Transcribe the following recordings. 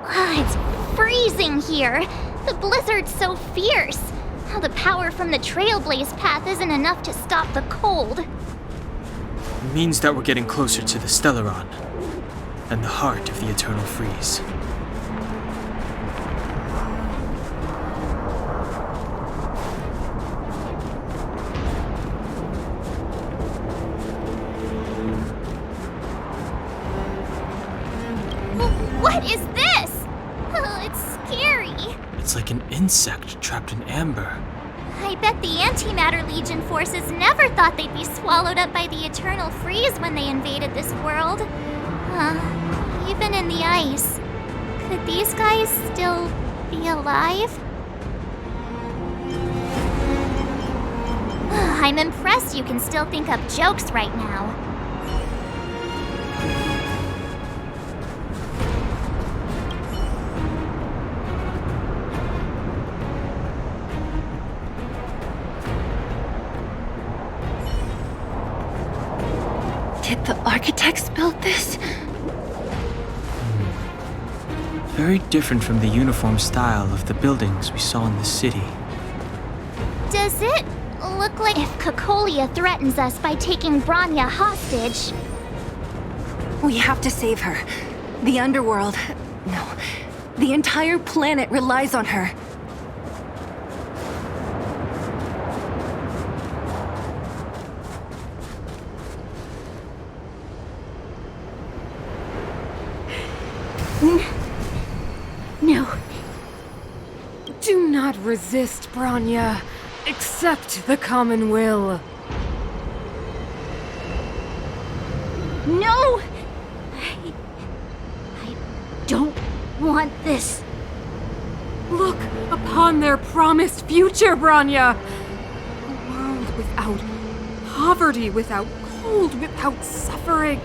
It's freezing here. The blizzard's so fierce. How the power from the Trailblaze path isn't enough to stop the cold. It means that we're getting closer to the Stellaron, and the heart of the Eternal Freeze. What is this? Oh, it's scary. It's like an insect trapped in amber. I bet the Antimatter Legion forces never thought they'd be swallowed up by the Eternal Freeze when they invaded this world. Even in the ice. Could these guys still be alive? I'm impressed you can still think up jokes right now. Did the architects build this? Very different from the uniform style of the buildings we saw in the city. Does it look like if Cocolia threatens us by taking Bronya hostage? We have to save her. The underworld... No. The entire planet relies on her. No. Do not resist, Bronya. Accept the common will. No! I don't want this. Look upon their promised future, Bronya! A world without poverty, without cold, without suffering.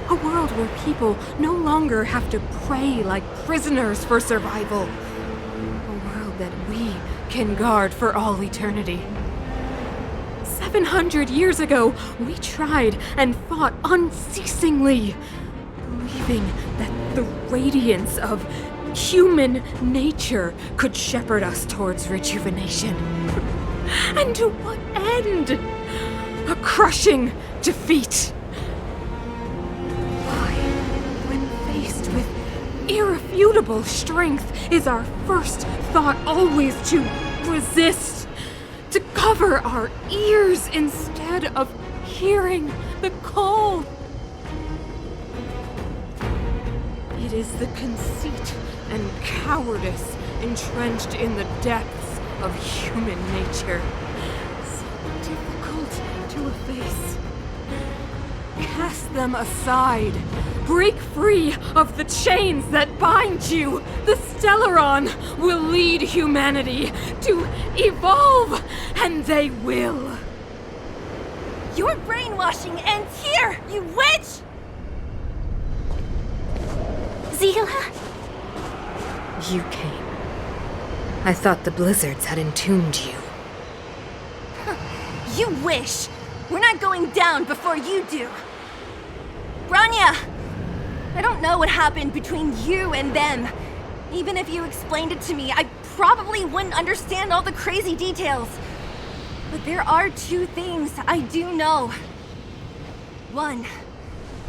A world where people no longer have to pray like prisoners for survival. A world that we can guard for all eternity. 700 years ago, we tried and fought unceasingly, believing that the radiance of human nature could shepherd us towards rejuvenation. And to what end? A crushing defeat. Irrefutable strength, is our first thought always to resist, to cover our ears instead of hearing the call? It is the conceit and cowardice entrenched in the depths of human nature, so difficult to efface. Cast them aside. Break free of the chains that bind you. The Stellaron will lead humanity to evolve, and they will. Your brainwashing ends here, you witch! Seele? You came. I thought the blizzards had entombed you. You wish! We're not going down before you do. Bronya! I don't know what happened between you and them. Even if you explained it to me, I probably wouldn't understand all the crazy details. But there are two things I do know. One,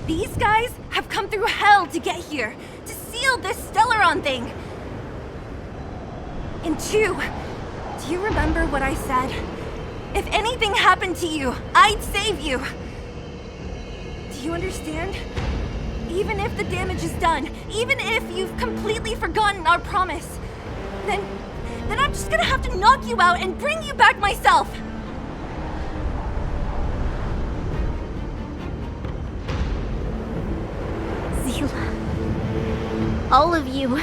these guys have come through hell to get here, to seal this Stellaron thing. And two, do you remember what I said? If anything happened to you, I'd save you. Do you understand? Even if the damage is done, even if you've completely forgotten our promise, then I'm just gonna have to knock you out and bring you back myself. Seele. All of you.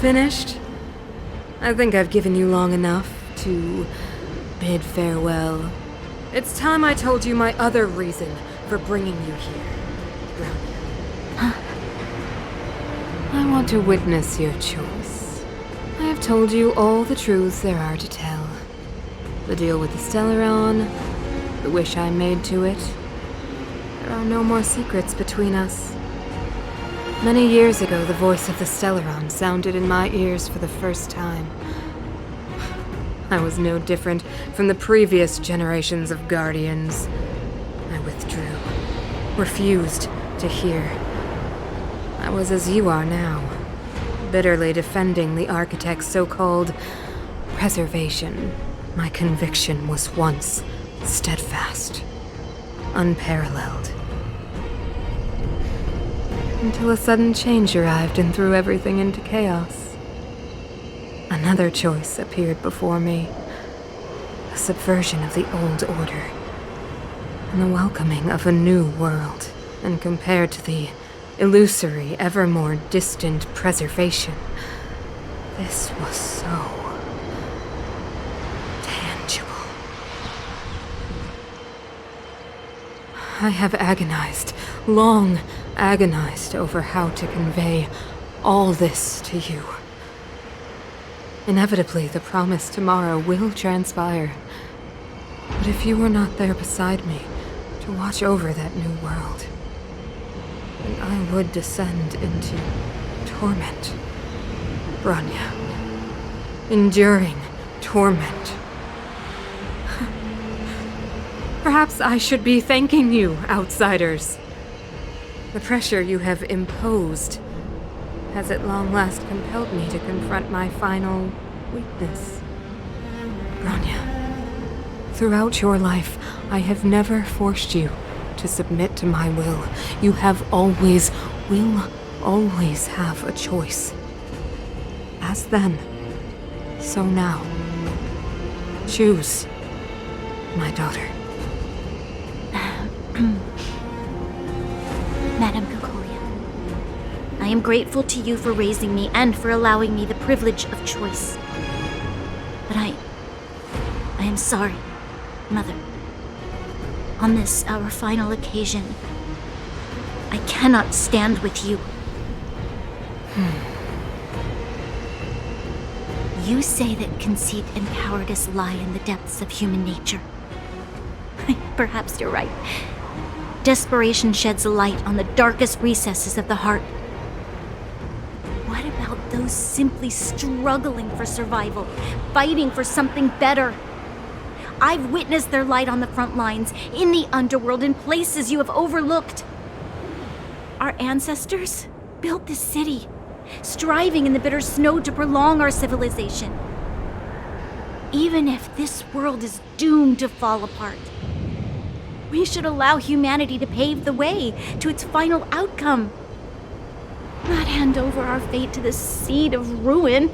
Finished? I think I've given you long enough to bid farewell. It's time I told you my other reason for bringing you here, Bronya. I want to witness your choice. I have told you all the truths there are to tell. The deal with the Stellaron, the wish I made to it. There are no more secrets between us. Many years ago, the voice of the Stellaron sounded in my ears for the first time. I was no different from the previous generations of Guardians. I withdrew, refused to hear. I was as you are now, bitterly defending the Architect's so-called preservation. My conviction was once steadfast, unparalleled. Until a sudden change arrived and threw everything into chaos. Another choice appeared before me. A subversion of the old order. And the welcoming of a new world. And compared to the illusory, ever more distant preservation, this was so tangible. I have agonized, long agonized over how to convey all this to you. Inevitably, the promised tomorrow will transpire. But if you were not there beside me to watch over that new world, then I would descend into torment. Bronya. Enduring torment. Perhaps I should be thanking you, outsiders. The pressure you have imposed has at long last compelled me to confront my final weakness. Bronya, throughout your life, I have never forced you to submit to my will. You have always, will always have a choice. As then, so now. Choose, my daughter. Madam Cocolia, I am grateful to you for raising me and for allowing me the privilege of choice. But I am sorry, Mother. On this, our final occasion, I cannot stand with you. You say that conceit and cowardice lie in the depths of human nature. Perhaps you're right. Desperation sheds a light on the darkest recesses of the heart. What about those simply struggling for survival, fighting for something better? I've witnessed their light on the front lines, in the underworld, in places you have overlooked. Our ancestors built this city, striving in the bitter snow to prolong our civilization. Even if this world is doomed to fall apart, we should allow humanity to pave the way to its final outcome. Not hand over our fate to the seed of ruin.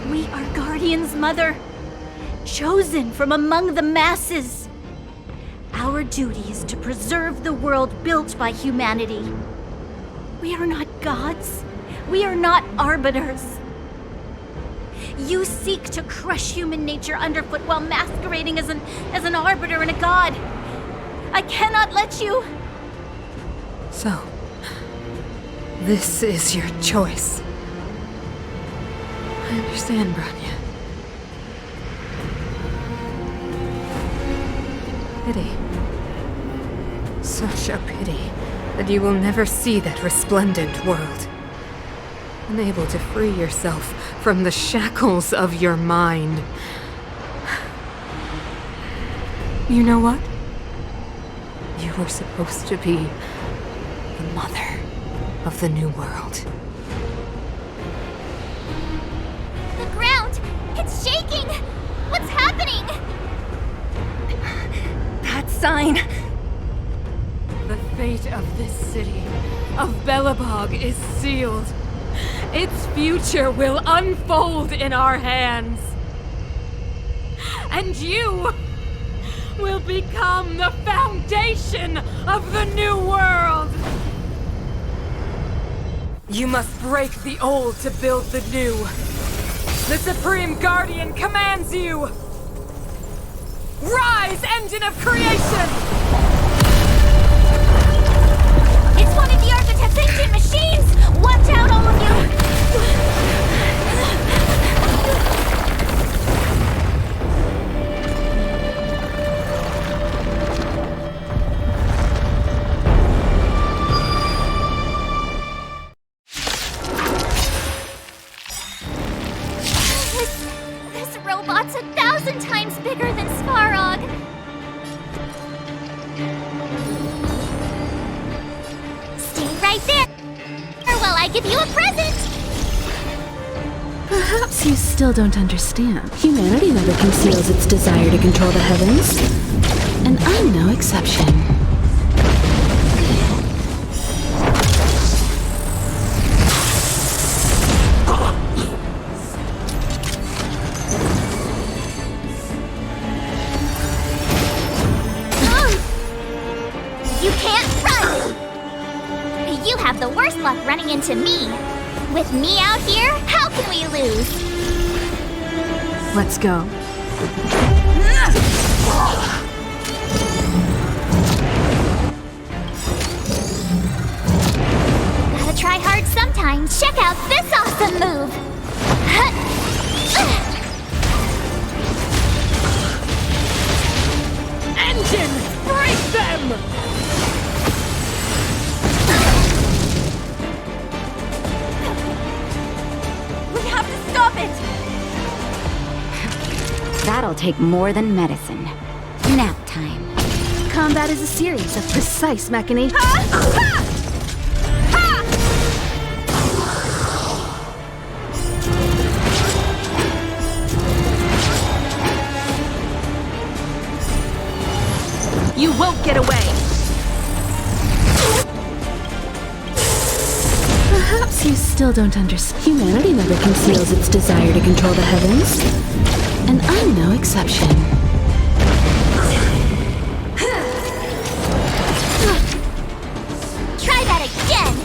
We are Guardians, Mother, chosen from among the masses. Our duty is to preserve the world built by humanity. We are not gods. We are not arbiters. You seek to crush human nature underfoot while masquerading as an arbiter and a god. I cannot let you. So, this is your choice. I understand, Bronya. Pity. Such a pity that you will never see that resplendent world. Unable to free yourself from the shackles of your mind. You know what? You were supposed to be the mother of the new world. The ground! It's shaking! What's happening? That sign. The fate of this city, of Belebog, is sealed. Its future will unfold in our hands. And you will become the foundation of the new world. You must break the old to build the new. The Supreme Guardian commands you. Rise, engine of creation! It's one of the Architect's ancient machines! Watch out, all of you! robot's 1,000 times bigger than Svarog. Stay right there while I give you a present. Perhaps you still don't understand. Humanity never conceals its desire to control the heavens. And I'm no exception. You can't run! You have the worst luck running into me. With me out here, how can we lose? Let's go. Gotta try hard sometimes. Check out this awesome move! Engine! Break them! We have to stop it! That'll take more than medicine. Nap time. Combat is a series of precise machinations. You won't get away! Perhaps you still don't understand. Humanity never conceals its desire to control the heavens. And I'm no exception. Try that again!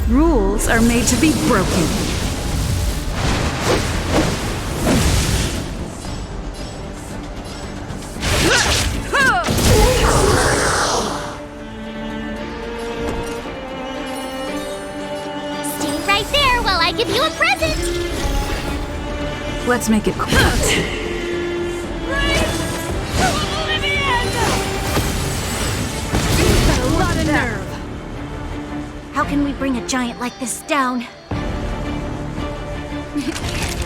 Rules are made to be broken. Stay right there while I give you a present! Let's make it quick. A lot of nerve! How can we bring a giant like this down?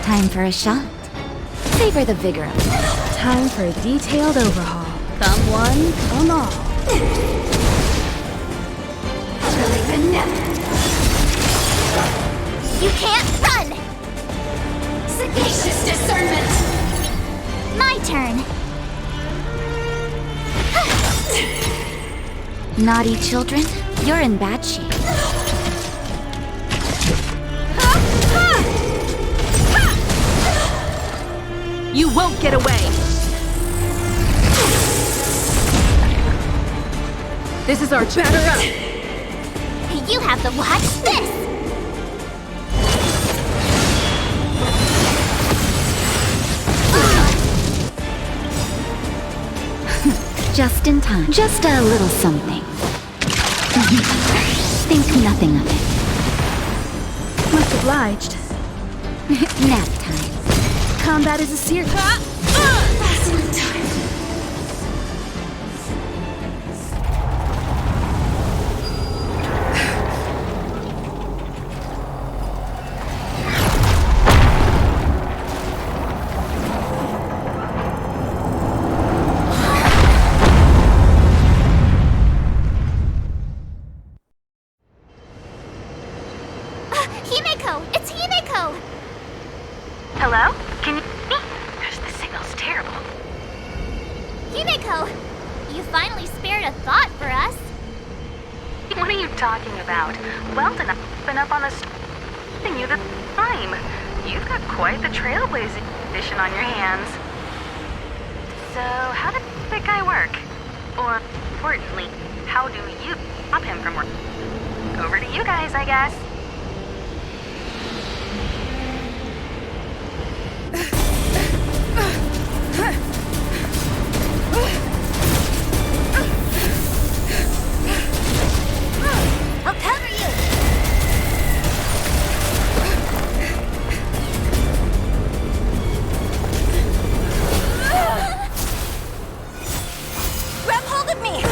Time for a shot. Savor the vigor of it. Time for a detailed overhaul. Come one, come all. You can't run! Sagacious discernment! My turn! Naughty children, you're in bad shape. You won't get away! This is our chance. You have to watch this! Just in time. Just a little something. Think nothing of it. Much obliged. Nap time. Combat is a series. Wrestling time. Himeko! It's Himeko! Hello? Can you hear me? Gosh, the signal's terrible. Himeko! You finally spared a thought for us. What are you talking about? Weldon, I've been up on the thing you the time. You've got quite the trailblazing edition on your hands. So, how did that guy work? Or, importantly, how do you stop him from working? Over to you guys, I guess. I'll cover you! Grab hold of me!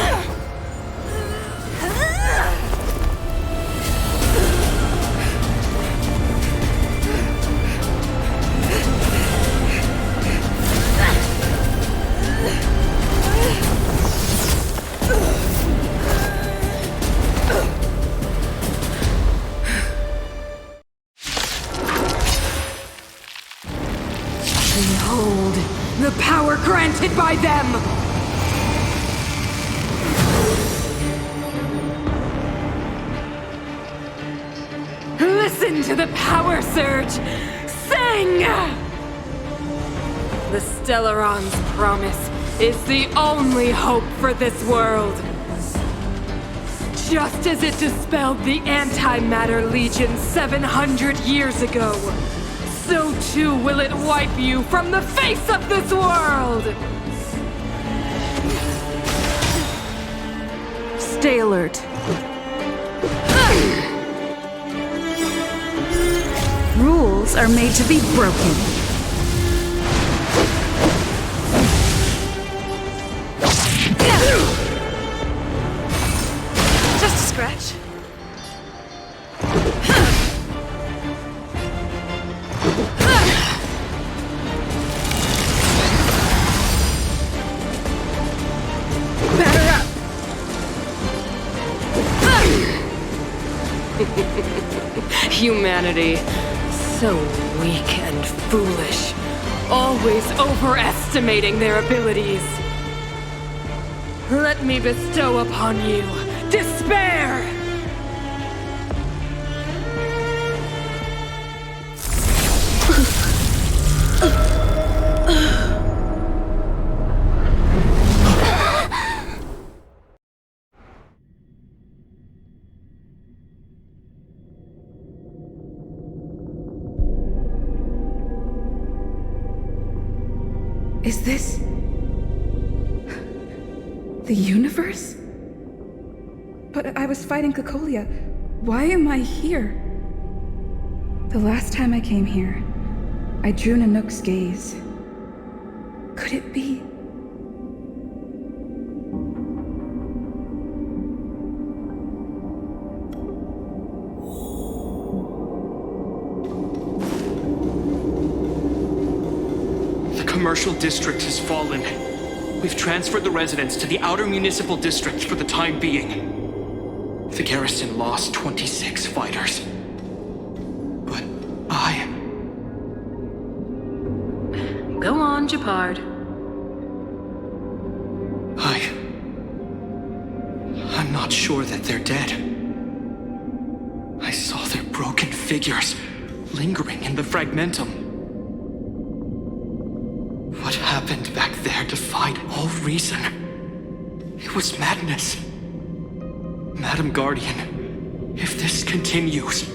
wanted by them! Listen to the power surge! Sing! The Stellaron's promise is the only hope for this world. Just as it dispelled the Antimatter Legion 700 years ago, so too will it wipe you from the face of this world! Stay alert. Rules are made to be broken. Just a scratch. Batter up! Humanity. So weak and foolish. Always overestimating their abilities. Let me bestow upon you despair! Is this the universe? But I was fighting Cocolia. Why am I here? The last time I came here, I drew Nanook's gaze. Could it be? The commercial district has fallen. We've transferred the residents to the outer municipal district for the time being. The garrison lost 26 fighters. But Go on, Jeopard. I'm not sure that they're dead. I saw their broken figures lingering in the fragmentum. What happened back there defied all reason. It was madness. Madam Guardian, if this continues...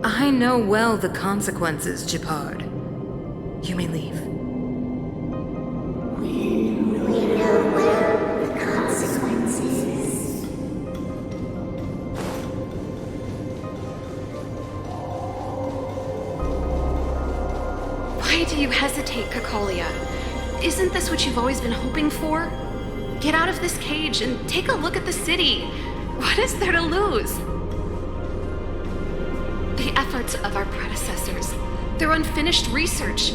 I know well the consequences, Jeopard. You may leave. Why do you hesitate, Cocolia? Isn't this what you've always been hoping for? Get out of this cage and take a look at the city. What is there to lose? The efforts of our predecessors, their unfinished research,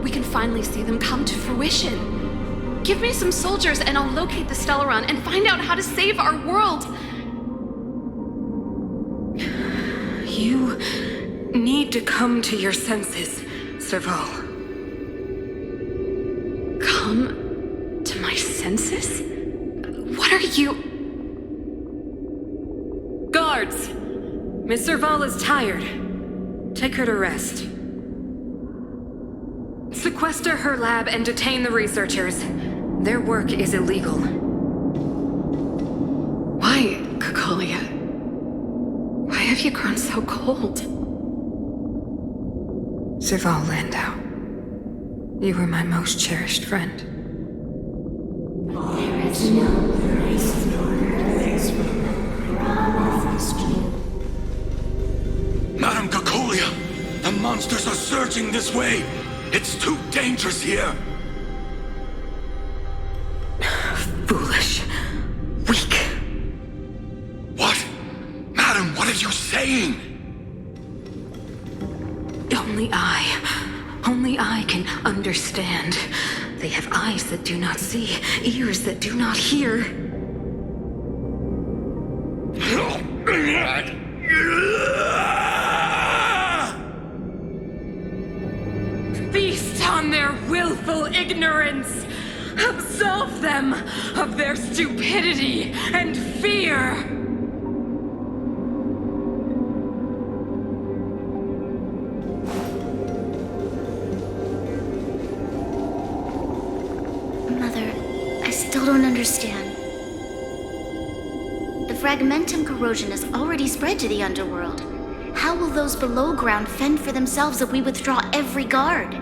we can finally see them come to fruition. Give me some soldiers and I'll locate the Stellaron and find out how to save our world. You need to come to your senses, Serval. Come to my senses? What are you... Guards! Miss Serval is tired. Take her to rest. Sequester her lab and detain the researchers. Their work is illegal. Why, Cocolia? Why have you grown so cold? Serval Landau, you were my most cherished friend. There is no place for Madam Cocolia, the monsters are surging this way. It's too dangerous here. Foolish. Weak. What? Madam, what are you saying? Only I can understand. They have eyes that do not see, ears that do not hear. Feast on their willful willful ignorance. Absolve them of their stupidity and fear. Mother, I still don't understand. The fragmentum corrosion has already spread to the underworld. How will those below ground fend for themselves if we withdraw every guard?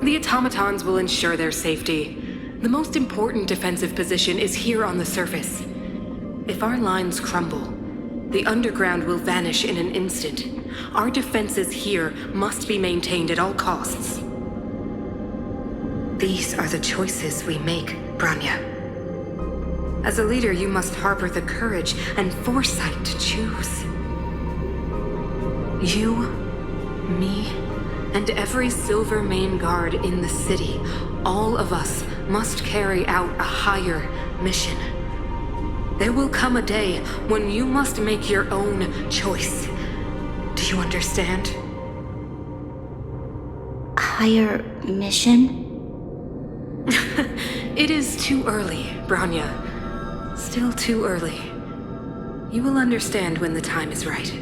The automatons will ensure their safety. The most important defensive position is here on the surface. If our lines crumble, the underground will vanish in an instant. Our defenses here must be maintained at all costs. These are the choices we make, Bronya. As a leader, you must harbor the courage and foresight to choose. You, me, and every Silver Main Guard in the city, all of us must carry out a higher mission. There will come a day when you must make your own choice. Do you understand? Higher mission? It is too early, Bronya. Still too early. You will understand when the time is right.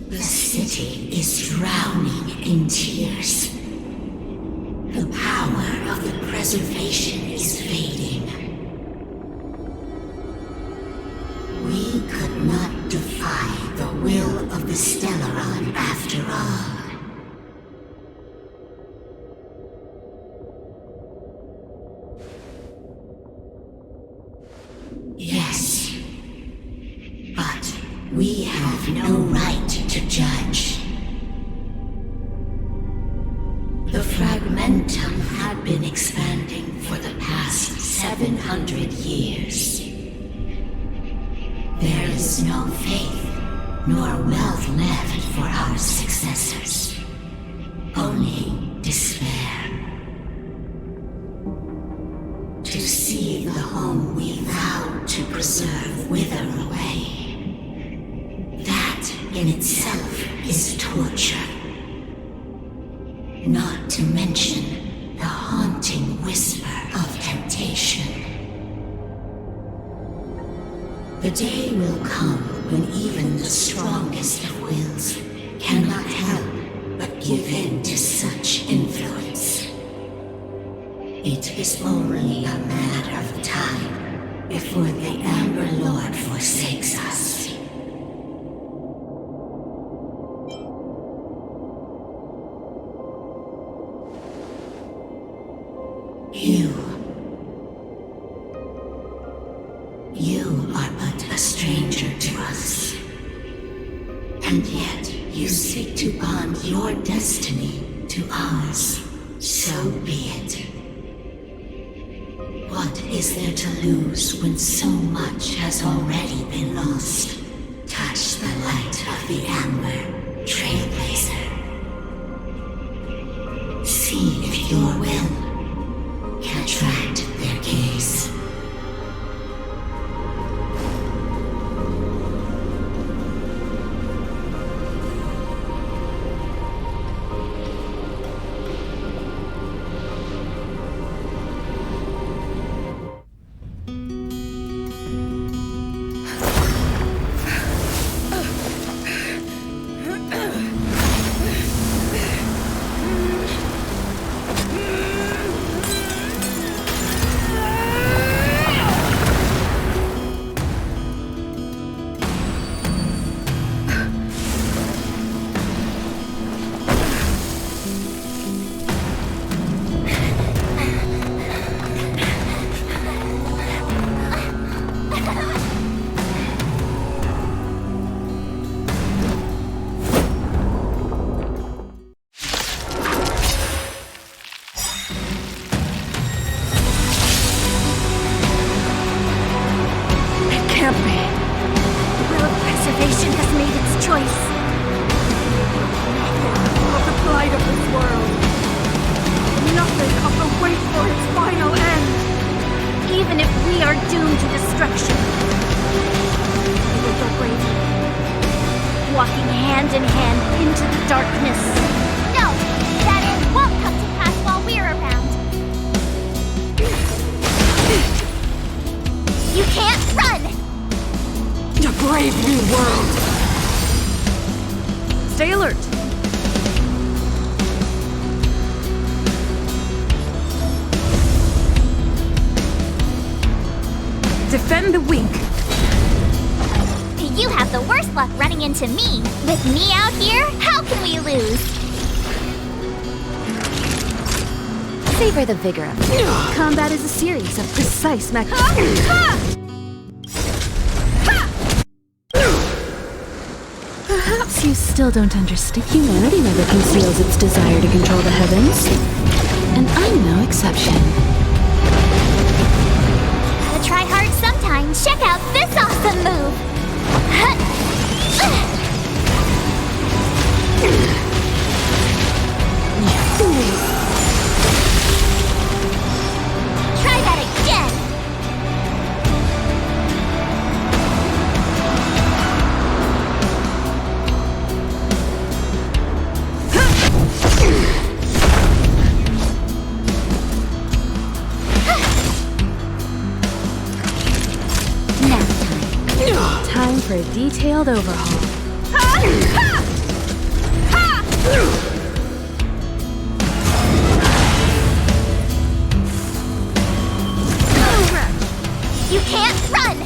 The city is drowning in tears. The power of the preservation is fading. We could not defy the will of the Stellaron after all. Yes, but we have no right to judge. The fragmentum had been expanding for the past 700 years. There is no faith nor wealth left for our successors. Only despair. To see the home we vowed to preserve wither away. That in itself is torture. Not to mention the haunting whisper of temptation. The day will come when even the strongest of wills cannot help but give in to such influence. It is only a matter of time before the Amber Lord forsakes us. You are but a stranger to us. And yet you seek to bond your destiny to ours. So be it. What is there to lose when so much has already been lost? Touch the light of the Amber, Trailblazer. See if your will can attract their gaze. Of the plight of this world. Nothing of the wait for its final end. into destruction. They will go bravely, walking hand in hand into the darkness. No, that end won't come to pass while we're around. You can't run! A brave new world! Stay alert! Defend the weak! You have the worst luck running into me. With me out here, how can we lose? Savor the vigor of it. Combat is a series of precise Perhaps you still don't understand. Humanity never conceals its desire to control the heavens. And I'm no exception. Gotta try hard sometimes. Check out this awesome move! Try that again! Time for a detailed overhaul. You can't run!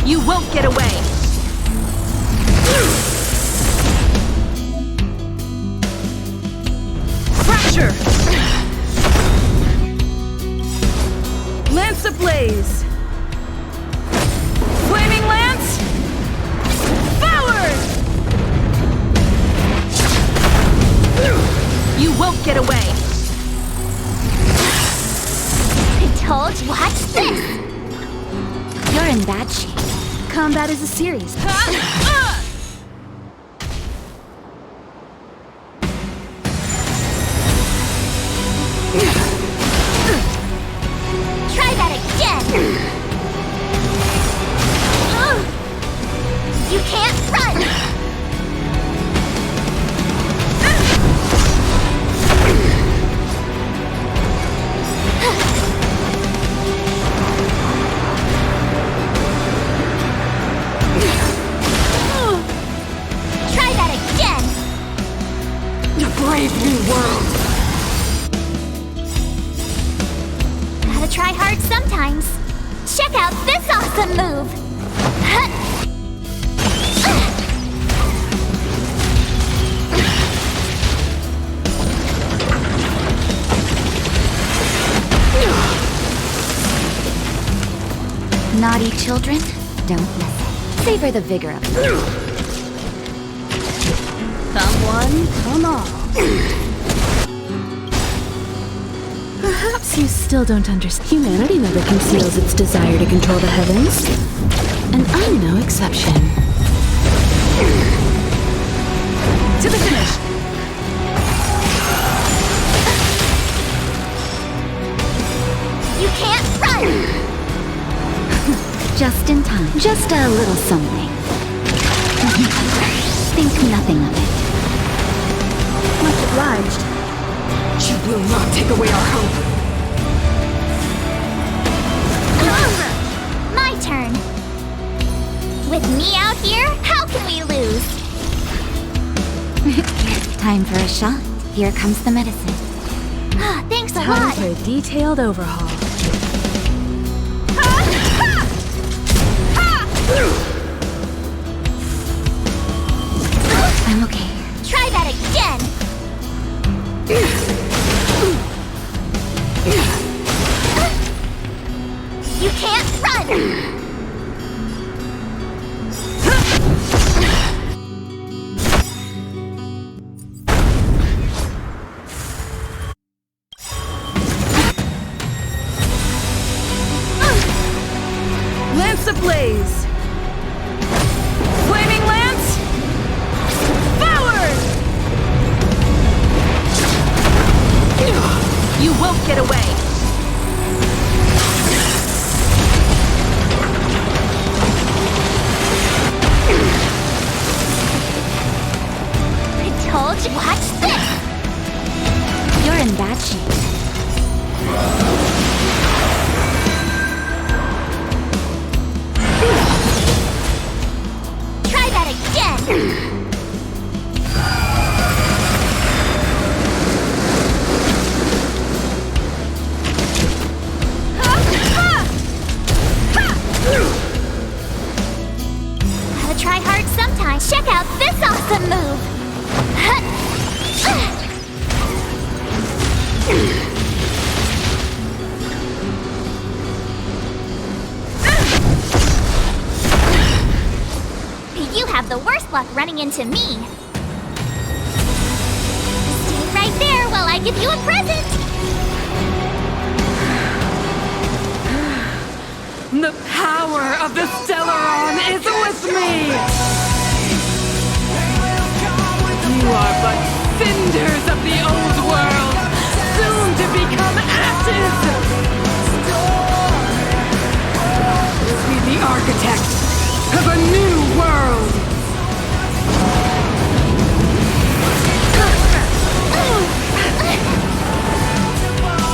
You won't get away! Fracture! Lance ablaze! Flaming lance! Forward! You won't get away! I told you, watch this! You're in bad shape. Combat is a series. Try that again! You can't run! Try that again! A brave new world! Gotta try hard sometimes. Check out this awesome move! Naughty children, don't listen. Savor the vigor of it. Come one, come all. Perhaps you still don't understand. Humanity never conceals its desire to control the heavens. And I'm no exception. To the finish! You can't run! Just in time. Just a little something. Think nothing of it. Much obliged. You will not take away our hope! My turn. With me out here, how can we lose? Time for a shot. Here comes the medicine. Thanks a Time lot. for a detailed overhaul. I'm okay. Try that again! You can't run! Lance ablaze! Flaming lance! Forward! You won't get away! I told you. Watch this! You're in bad shape. Try that again! Gotta try hard sometimes. Check out this awesome move! You have the worst luck running into me. Stay right there while I give you a present. The power of the Stellaron is with me! You are but cinders of the old world, soon to become ashes! Be the architect of a new world!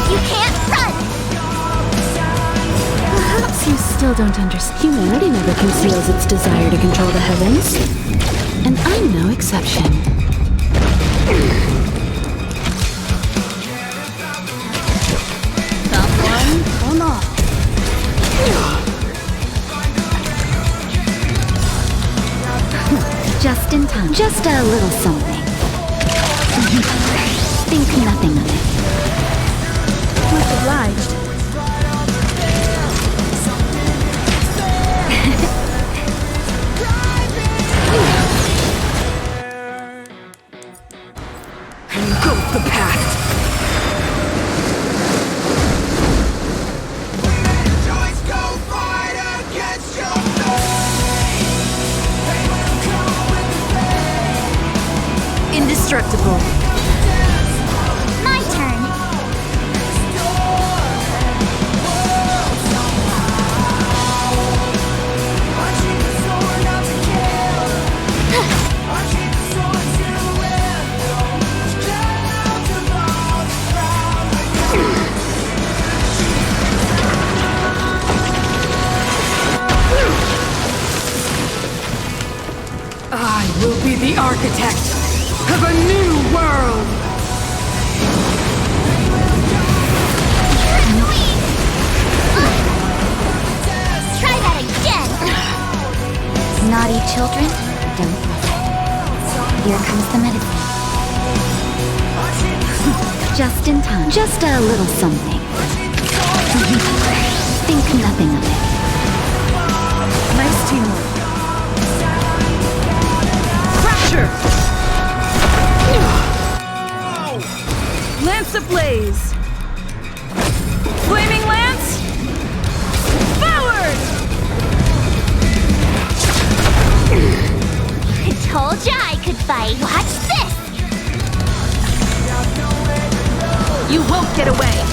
You can't run! Perhaps you still don't understand. Humanity never conceals its desire to control the heavens. And I'm no exception. Someone, come on. Just in time. Just a little something. Think nothing of it. Much obliged. And goes the past! Indestructible. My turn. I will be the architect of a new world! Try that again. Naughty children, don't listen. Here comes the medicine. Just in time. Just a little something. Think nothing of it. Nice teamwork. Fracture! Lance ablaze! Flaming lance! Forward! I told ya I could fight. Watch this! You won't get away!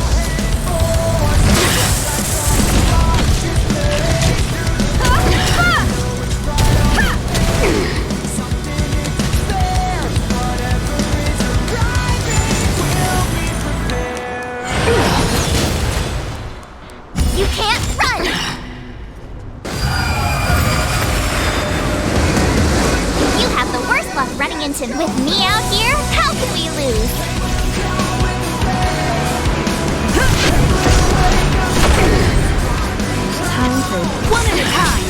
You can't run! You have the worst luck running into me. With me out here, how can we lose? Time for One at a time!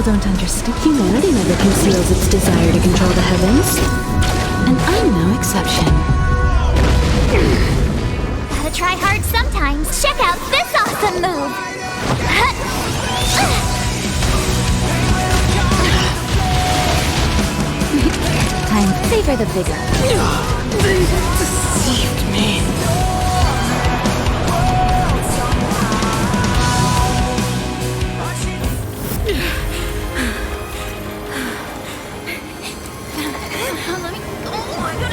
don't understand. Humanity never conceals its desire to control the heavens. And I'm no exception. Gotta try hard sometimes. Check out this awesome move! Time to savor the vigor. They deceived me.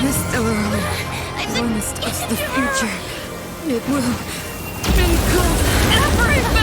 The Stellaron promised us the future. It will include everything!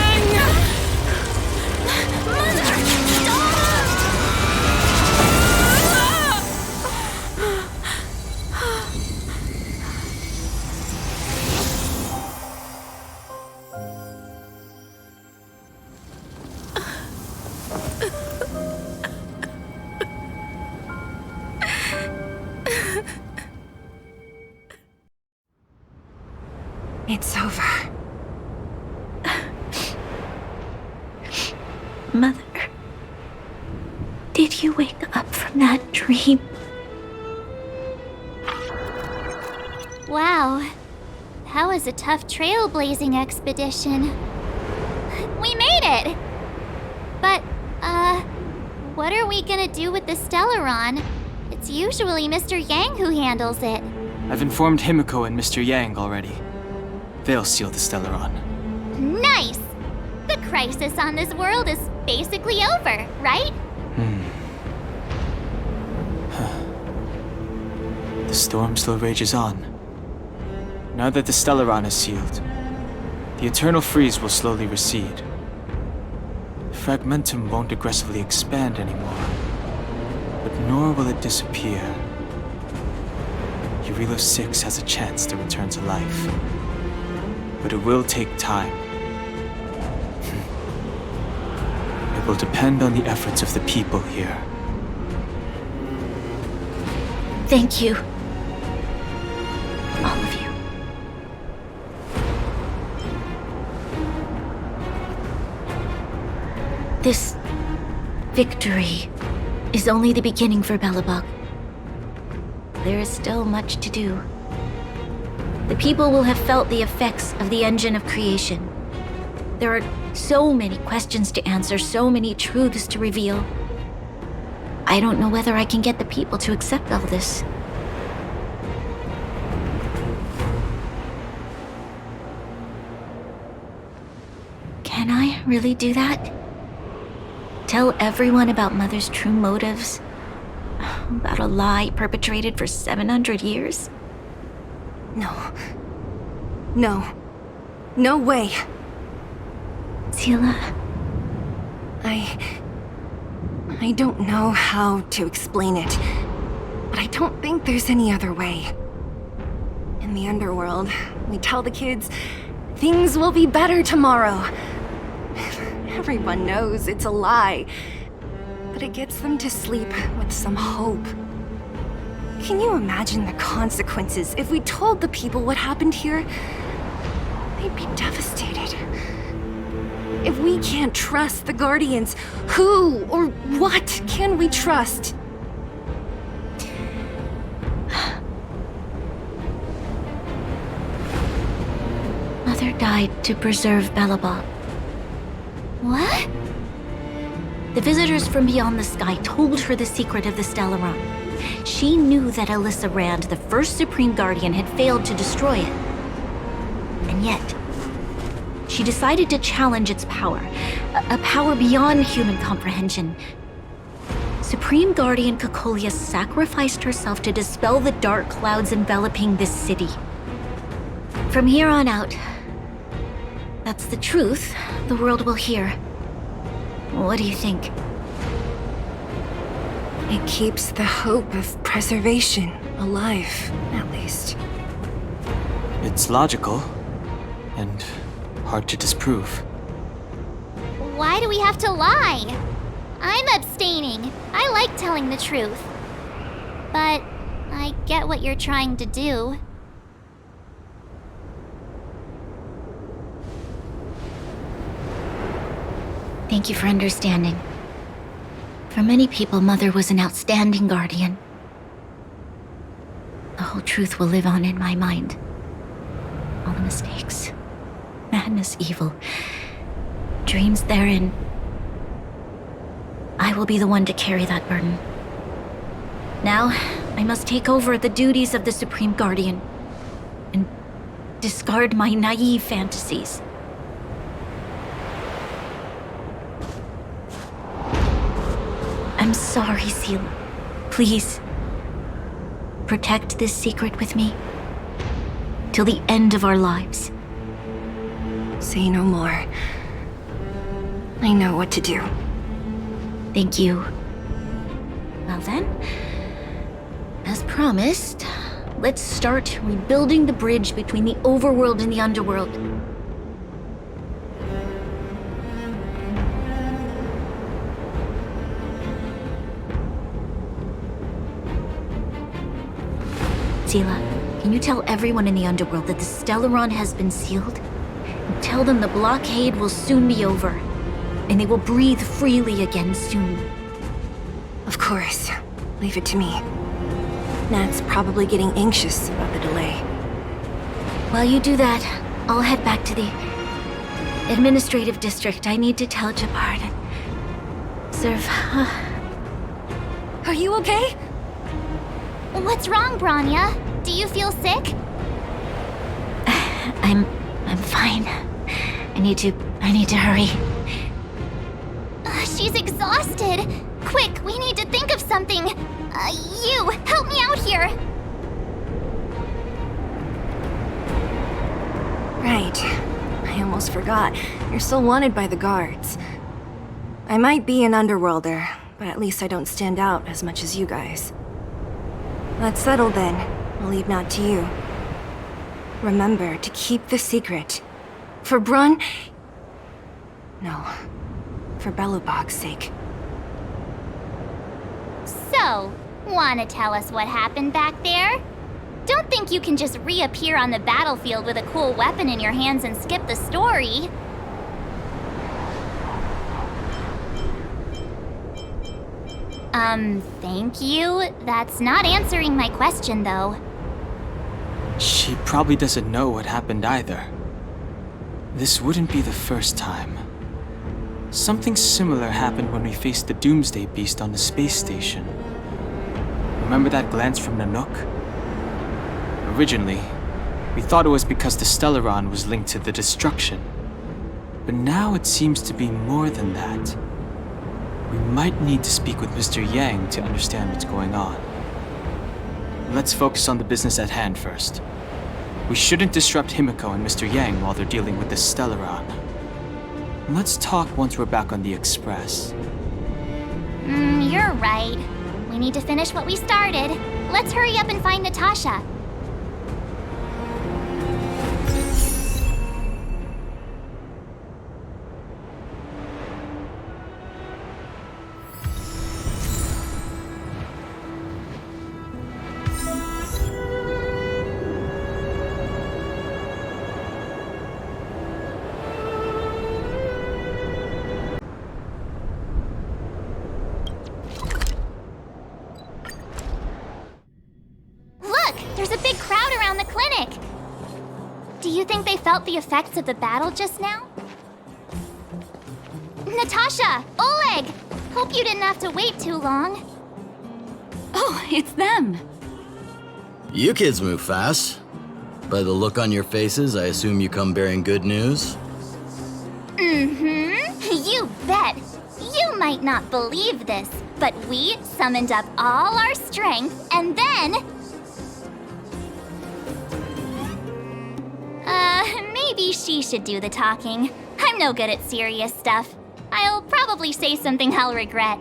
It's over. Mother, did you wake up from that dream? Wow, that was a tough trailblazing expedition. We made it! But, what are we gonna do with the Stellaron? It's usually Mr. Yang who handles it. I've informed Himiko and Mr. Yang already. They'll seal the Stellaron. Nice! The crisis on this world is basically over, right? The storm still rages on. Now that the Stellaron is sealed, the eternal freeze will slowly recede. Fragmentum won't aggressively expand anymore, but nor will it disappear. Eurilo 6 has a chance to return to life, but it will take time. It will depend on the efforts of the people here. Thank you. All of you. This victory is only the beginning for Belebog. There is still much to do. The people will have felt the effects of the engine of creation. There are so many questions to answer, so many truths to reveal. I don't know whether I can get the people to accept all this. Can I really do that? Tell everyone about Mother's true motives? About a lie perpetrated for 700 years? No. No. No way. Seele, I don't know how to explain it, but I don't think there's any other way. In the underworld, we tell the kids, things will be better tomorrow. Everyone knows it's a lie, but it gets them to sleep with some hope. Can you imagine the consequences if we told the people what happened here? They'd be devastated. If we can't trust the Guardians, who or what can we trust? Mother died to preserve Belebog. What? The visitors from beyond the sky told her the secret of the Stellaron. She knew that Alyssa Rand, the first Supreme Guardian, had failed to destroy it. And yet, she decided to challenge its power, a power beyond human comprehension. Supreme Guardian Cocolia sacrificed herself to dispel the dark clouds enveloping this city. From here on out, that's the truth the world will hear. What do you think? It keeps the hope of preservation alive, at least. It's logical, and hard to disprove. Why do we have to lie? I'm abstaining. I like telling the truth. But I get what you're trying to do. Thank you for understanding. For many people, Mother was an outstanding guardian. The whole truth will live on in my mind. All the mistakes, madness, evil, dreams therein. I will be the one to carry that burden. Now, I must take over the duties of the Supreme Guardian and discard my naive fantasies. I'm sorry, Seele. Please, protect this secret with me till the end of our lives. Say no more. I know what to do. Thank you. Well then, as promised, let's start rebuilding the bridge between the overworld and the underworld. Seele, can you tell everyone in the underworld that the Stellaron has been sealed? And tell them the blockade will soon be over, and they will breathe freely again soon. Of course. Leave it to me. Nat's probably getting anxious about the delay. While you do that, I'll head back to the administrative district. I need to tell Jabard. Serval. Are you okay? What's wrong, Bronya? Do you feel sick? I'm fine. I need to hurry. She's exhausted. Quick, we need to think of something. You, help me out here. Right. I almost forgot. You're still wanted by the guards. I might be an underworlder, but at least I don't stand out as much as you guys. That's settled then. I'll leave Nat to you. Remember to keep the secret. For Brun... No. For Belebog's sake. So, wanna tell us what happened back there? Don't think you can just reappear on the battlefield with a cool weapon in your hands and skip the story. Thank you. That's not answering my question, though. She probably doesn't know what happened either. This wouldn't be the first time. Something similar happened when we faced the Doomsday Beast on the space station. Remember that glance from Nanook? Originally, we thought it was because the Stellaron was linked to the destruction. But now it seems to be more than that. We might need to speak with Mr. Yang to understand what's going on. Let's focus on the business at hand first. We shouldn't disrupt Himiko and Mr. Yang while they're dealing with the Stellaron. Let's talk once we're back on the Express. You're right. We need to finish what we started. Let's hurry up and find Natasha. There's a big crowd around the clinic. Do you think they felt the effects of the battle just now? Natasha! Oleg! Hope you didn't have to wait too long. Oh, it's them. You kids move fast. By the look on your faces, I assume you come bearing good news? You bet. You might not believe this, but we summoned up all our strength and then... maybe she should do the talking. I'm no good at serious stuff. I'll probably say something I'll regret.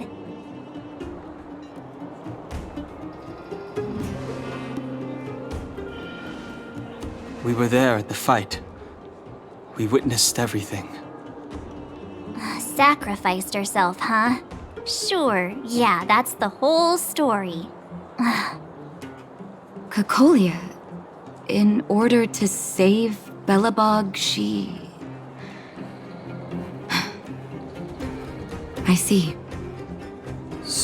We were there at the fight. We witnessed everything. Sacrificed herself, huh? Sure, yeah, that's the whole story. Cocolia, in order to save Belebog, she... I see.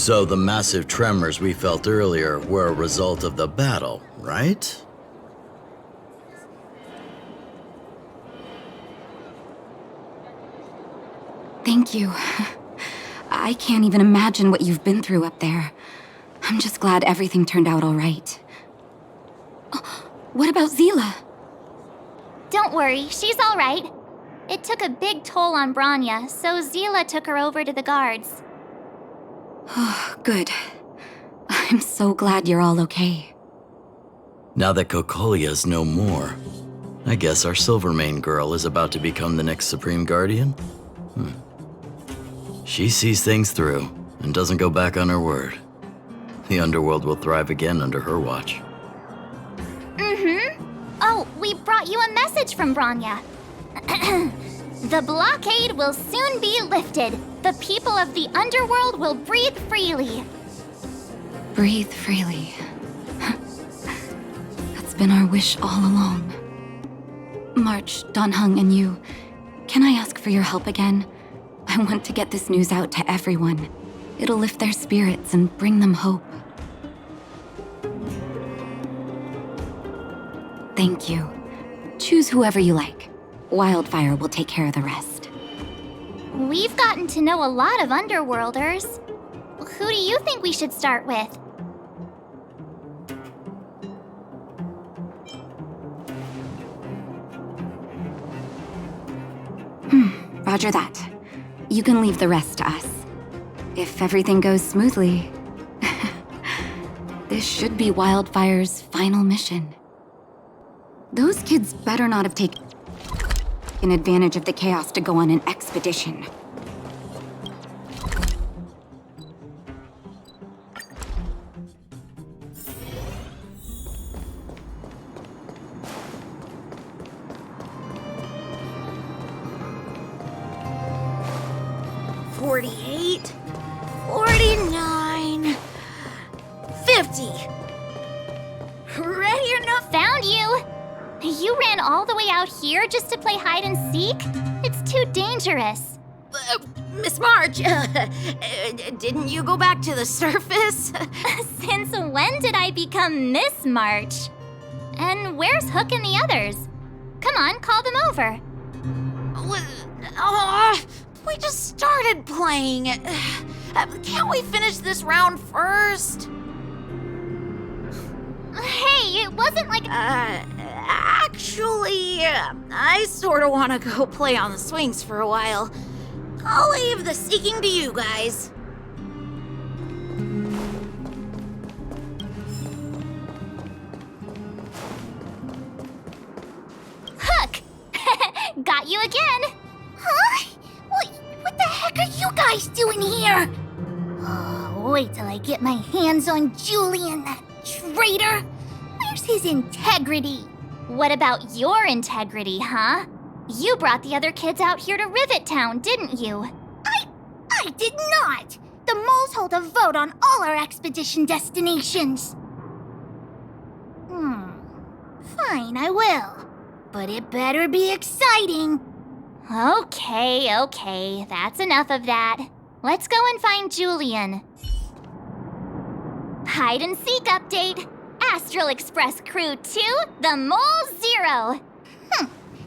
So the massive tremors we felt earlier were a result of the battle, right? Thank you. I can't even imagine what you've been through up there. I'm just glad everything turned out all right. Oh, what about Seele? Don't worry, she's all right. It took a big toll on Bronya, so Seele took her over to the guards. Oh, good. I'm so glad you're all okay. Now that Cocolia's no more, I guess our Silvermane girl is about to become the next Supreme Guardian? She sees things through and doesn't go back on her word. The underworld will thrive again under her watch. Oh, we brought you a message from Bronya. The blockade will soon be lifted. The people of the underworld will breathe freely. Breathe freely. That's been our wish all along. March, Donhung, and you, can I ask for your help again? I want to get this news out to everyone. It'll lift their spirits and bring them hope. Thank you. Choose whoever you like. Wildfire will take care of the rest. We've gotten to know a lot of Underworlders. Who do you think we should start with? Roger that. You can leave the rest to us. If everything goes smoothly, this should be Wildfire's final mission. Those kids better not have taken advantage of the chaos to go on an expedition. $48, $49, $50. Ready or not? Found you! You ran all the way out here just to play hide and seek? It's too dangerous. Miss March, didn't you go back to the surface? Since when did I become Miss March? And where's Hook and the others? Come on, call them over. We just started playing. Can't we finish this round first? Hey, it wasn't like... Actually, I sorta wanna go play on the swings for a while. I'll leave the seeking to you guys. Hook! Got you again! Huh? What the heck are you guys doing here? Oh, wait till I get my hands on Julian, that traitor! Where's his integrity? What about your integrity, huh? You brought the other kids out here to Rivet Town, didn't you? I did not! The moles hold a vote on all our expedition destinations. Fine, I will. But it better be exciting. Okay, that's enough of that. Let's go and find Julian. Hide and seek update. Astral Express Crew 2, the Mole 0.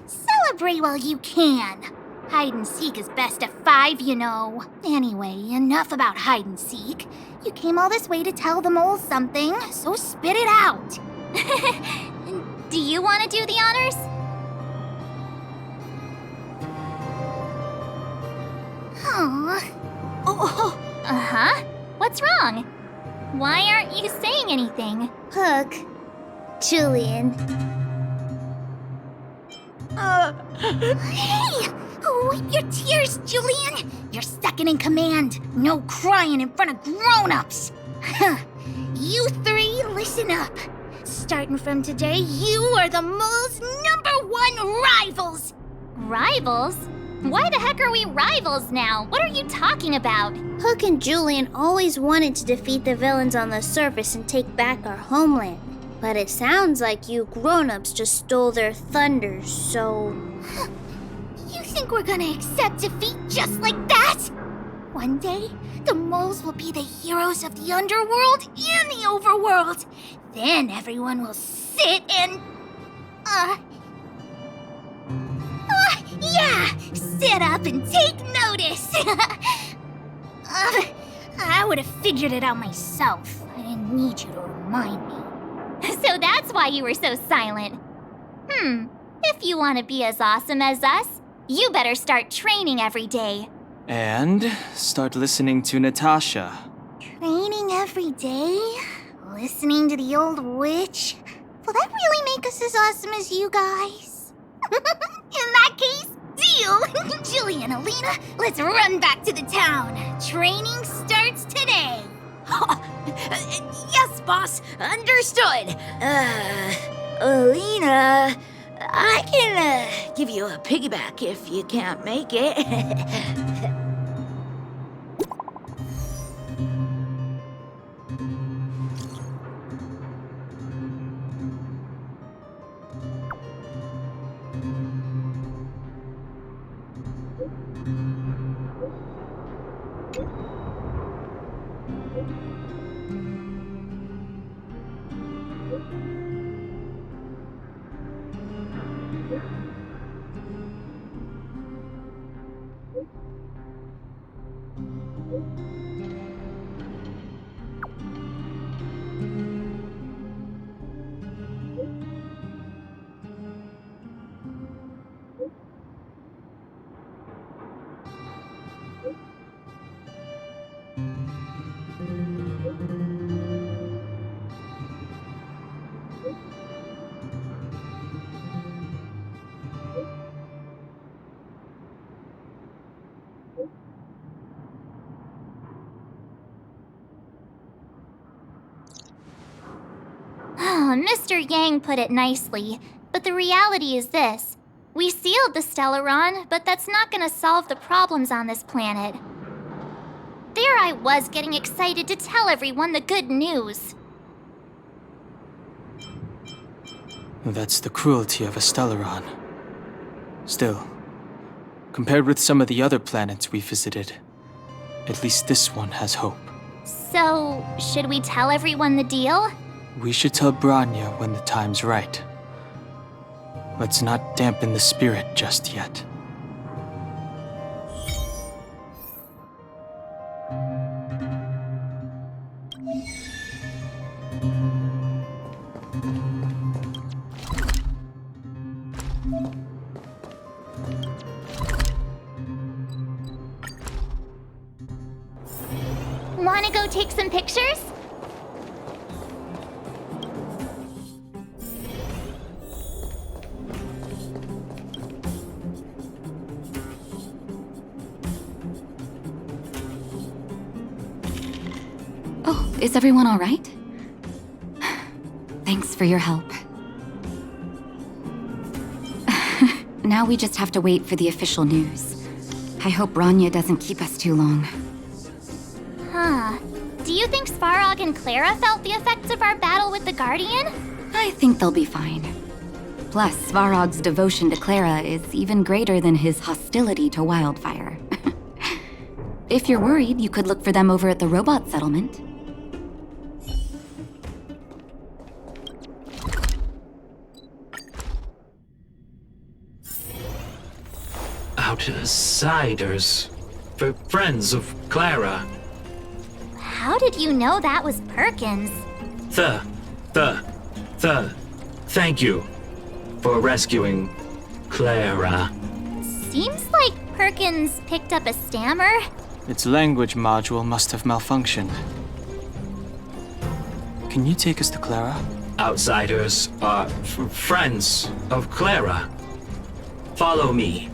Celebrate while you can. Hide and seek is best of 5, you know. Anyway, enough about hide and seek. You came all this way to tell the moles something, so spit it out. Do you want to do the honors? Uh-huh. What's wrong? Why aren't you saying anything? Hook. Julian. Hey! Wipe your tears, Julian! You're second in command. No crying in front of grown-ups. You three, listen up. Starting from today, you are the mole's #1 rivals! Rivals? Why the heck are we rivals now? What are you talking about? Hook and Julian always wanted to defeat the villains on the surface and take back our homeland. But it sounds like you grown-ups just stole their thunder, so... You think we're gonna accept defeat just like that? One day, The moles will be the heroes of the underworld and the overworld. Then everyone will sit and... yeah! Sit up and take notice! I would have figured it out myself. I didn't need you to remind me. So that's why you were so silent. If you want to be as awesome as us, you better start training every day. And start listening to Natasha. Training every day? Listening to the old witch? Will that really make us as awesome as you guys? In that case, deal! Julie and Alina, let's run back to the town. Training starts today. Yes, boss. Understood. Alina, I can give you a piggyback if you can't make it. Mr. Yang put it nicely, but the reality is this. We sealed the Stellaron, but that's not gonna solve the problems on this planet. There I was getting excited to tell everyone the good news. That's the cruelty of a Stellaron. Still, compared with some of the other planets we visited, at least this one has hope. So, should we tell everyone the deal? We should tell Bronya when the time's right. Let's not dampen the spirit just yet. Wanna go take some pictures? Oh, is everyone all right? Thanks for your help. Now we just have to wait for the official news. I hope Bronya doesn't keep us too long. Huh. Do you think Svarog and Clara felt the effects of our battle with the Guardian? I think they'll be fine. Plus, Svarog's devotion to Clara is even greater than his hostility to Wildfire. If you're worried, you could look for them over at the robot settlement. Outsiders. For friends of Clara. How did you know that was Perkins? Thank you for rescuing Clara. Seems like Perkins picked up a stammer. Its language module must have malfunctioned. Can you take us to Clara? Outsiders are friends of Clara. Follow me.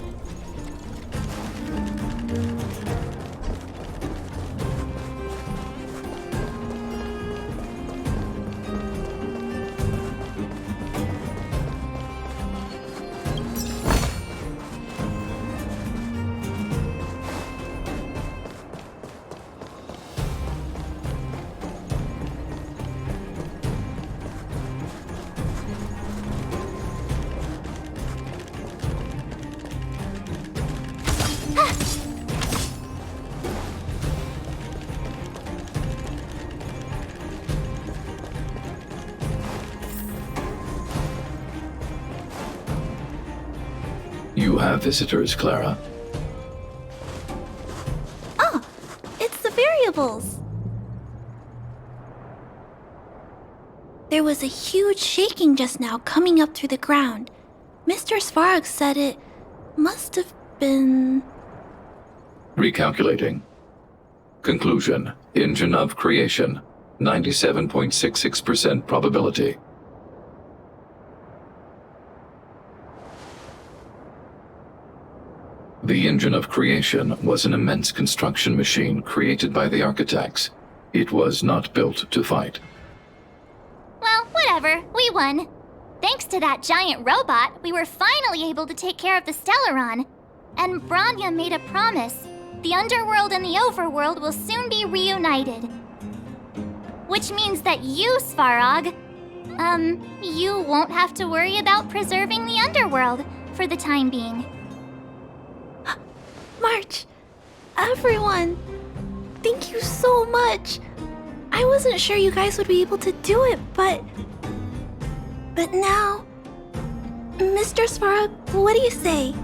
you have visitors, Clara? Oh, it's the variables. There was a huge shaking just now coming up through the ground. Mr. Svarog said it must have been... Recalculating. Conclusion. Engine of creation. 97.66% probability. The engine of creation was an immense construction machine created by the architects. It was not built to fight. Well, whatever. We won. Thanks to that giant robot, we were finally able to take care of the Stellaron. And Bronya made a promise. The underworld and the overworld will soon be reunited. Which means that you, Svarog, you won't have to worry about preserving the underworld for the time being. March, everyone, thank you so much. I wasn't sure you guys would be able to do it, but now... Mr. Svarog, what do you say?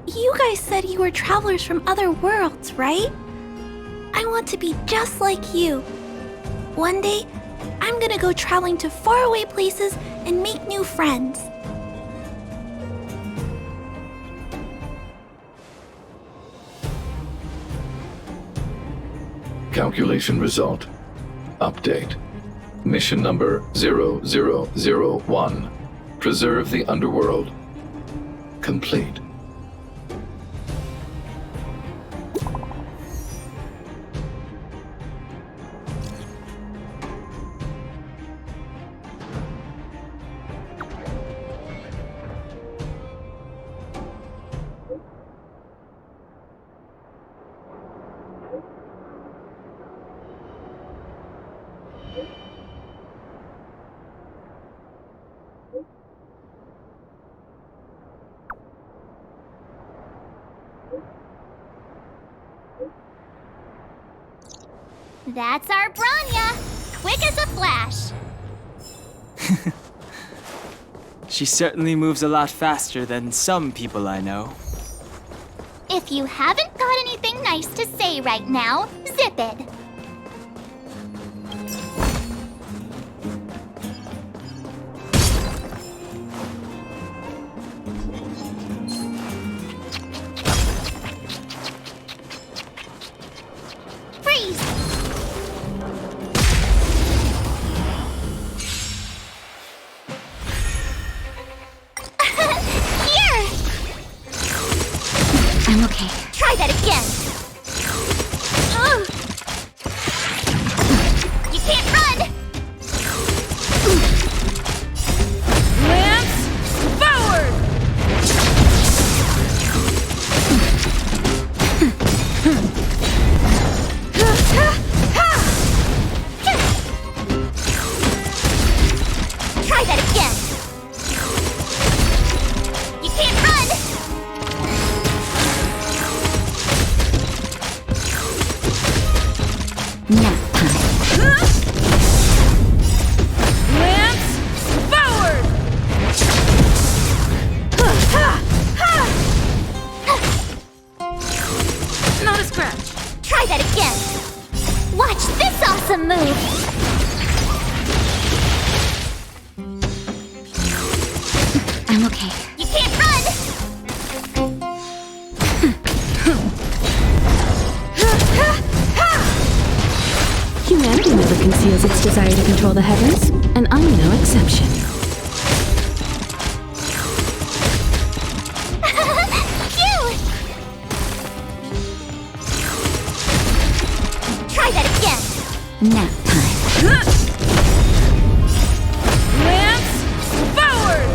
You guys said you were travelers from other worlds, right? I want to be just like you. One day, I'm gonna go traveling to faraway places and make new friends. Calculation result. Update. Mission number 0001. Preserve the underworld. Complete. That's our Bronya! Quick as a flash! She certainly moves a lot faster than some people I know. If you haven't got anything nice to say right now, zip it! I'm okay. Try that again! You can't run! Lance, forward! Try that again! You can't run! Nap time. Lance, forward! Not a scratch. Try that again! Watch this awesome move! I'm okay. You can't run! Humanity never conceals its desire to control the heavens, and I'm no exception. Cute! Try that again! Nap time. Lance, forward!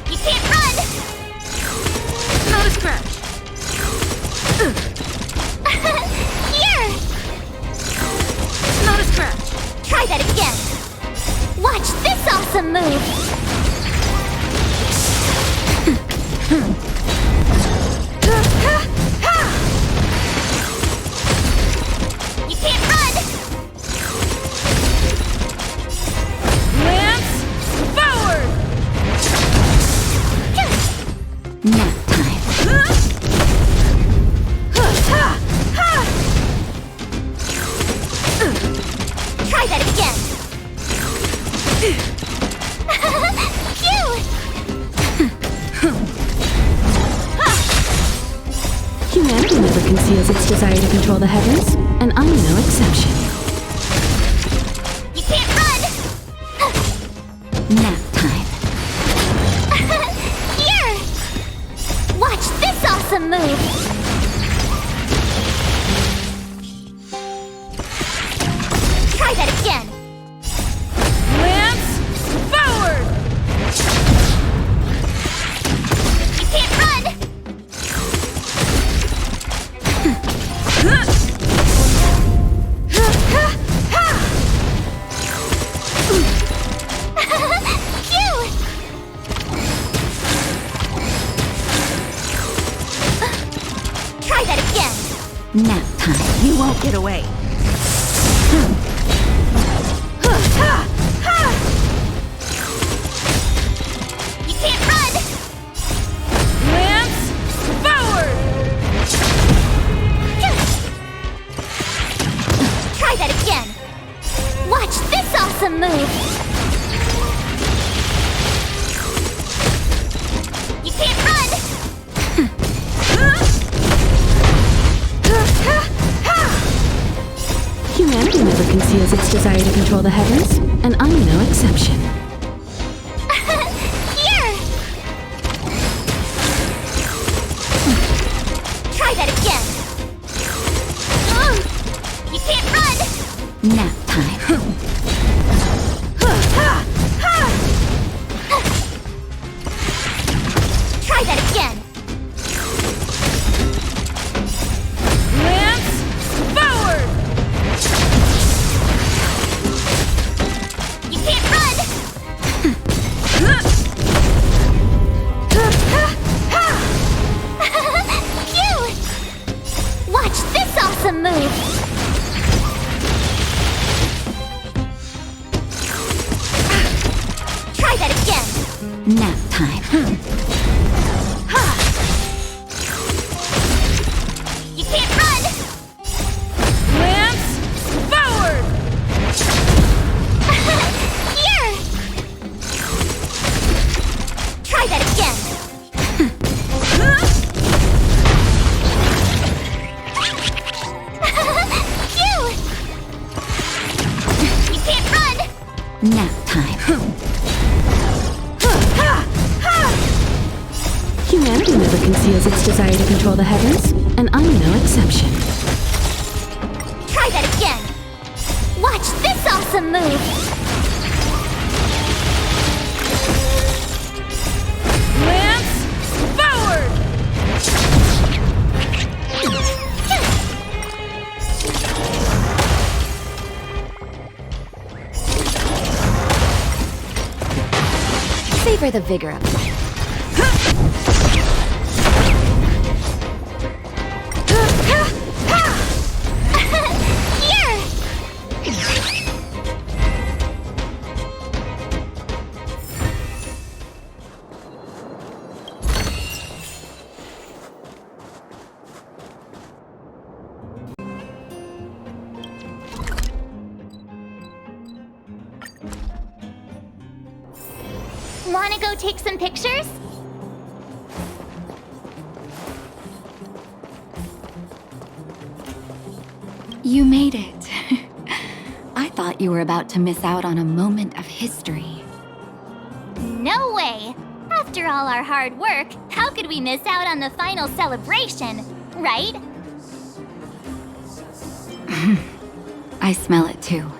You can't run! Not a scratch. Here! Not a scratch. Try that again! Watch this awesome move! control the heavens, and I'm no exception. You can't run! Nap time. Here! Watch this awesome move! Try that again! Lance, forward! You can't run! Phew! Try that again! Nap time. You won't get away. You can't run! Lance, forward! Try that again! Watch this awesome move! You can't run! Humanity never conceals its desire to control the heavens, and I'm no exception. Here! Try that again! You can't run! Nap time. Try that again! Lance, forward! You can't run! Phew! Watch this awesome move! Try that again! Nap time. You can't run! Lance, forward! Here! Try that again! Phew! You can't run! Nap time. Humanity never conceals its desire to control the heavens, and I'm no exception. Try that again! Watch this awesome move! Lance, forward! Savor the vigor of life. Here! Wanna go take some pictures? You made it. I thought you were about to miss out on a moment of history. No way! After all our hard work, how could we miss out on the final celebration, right? I smell it too.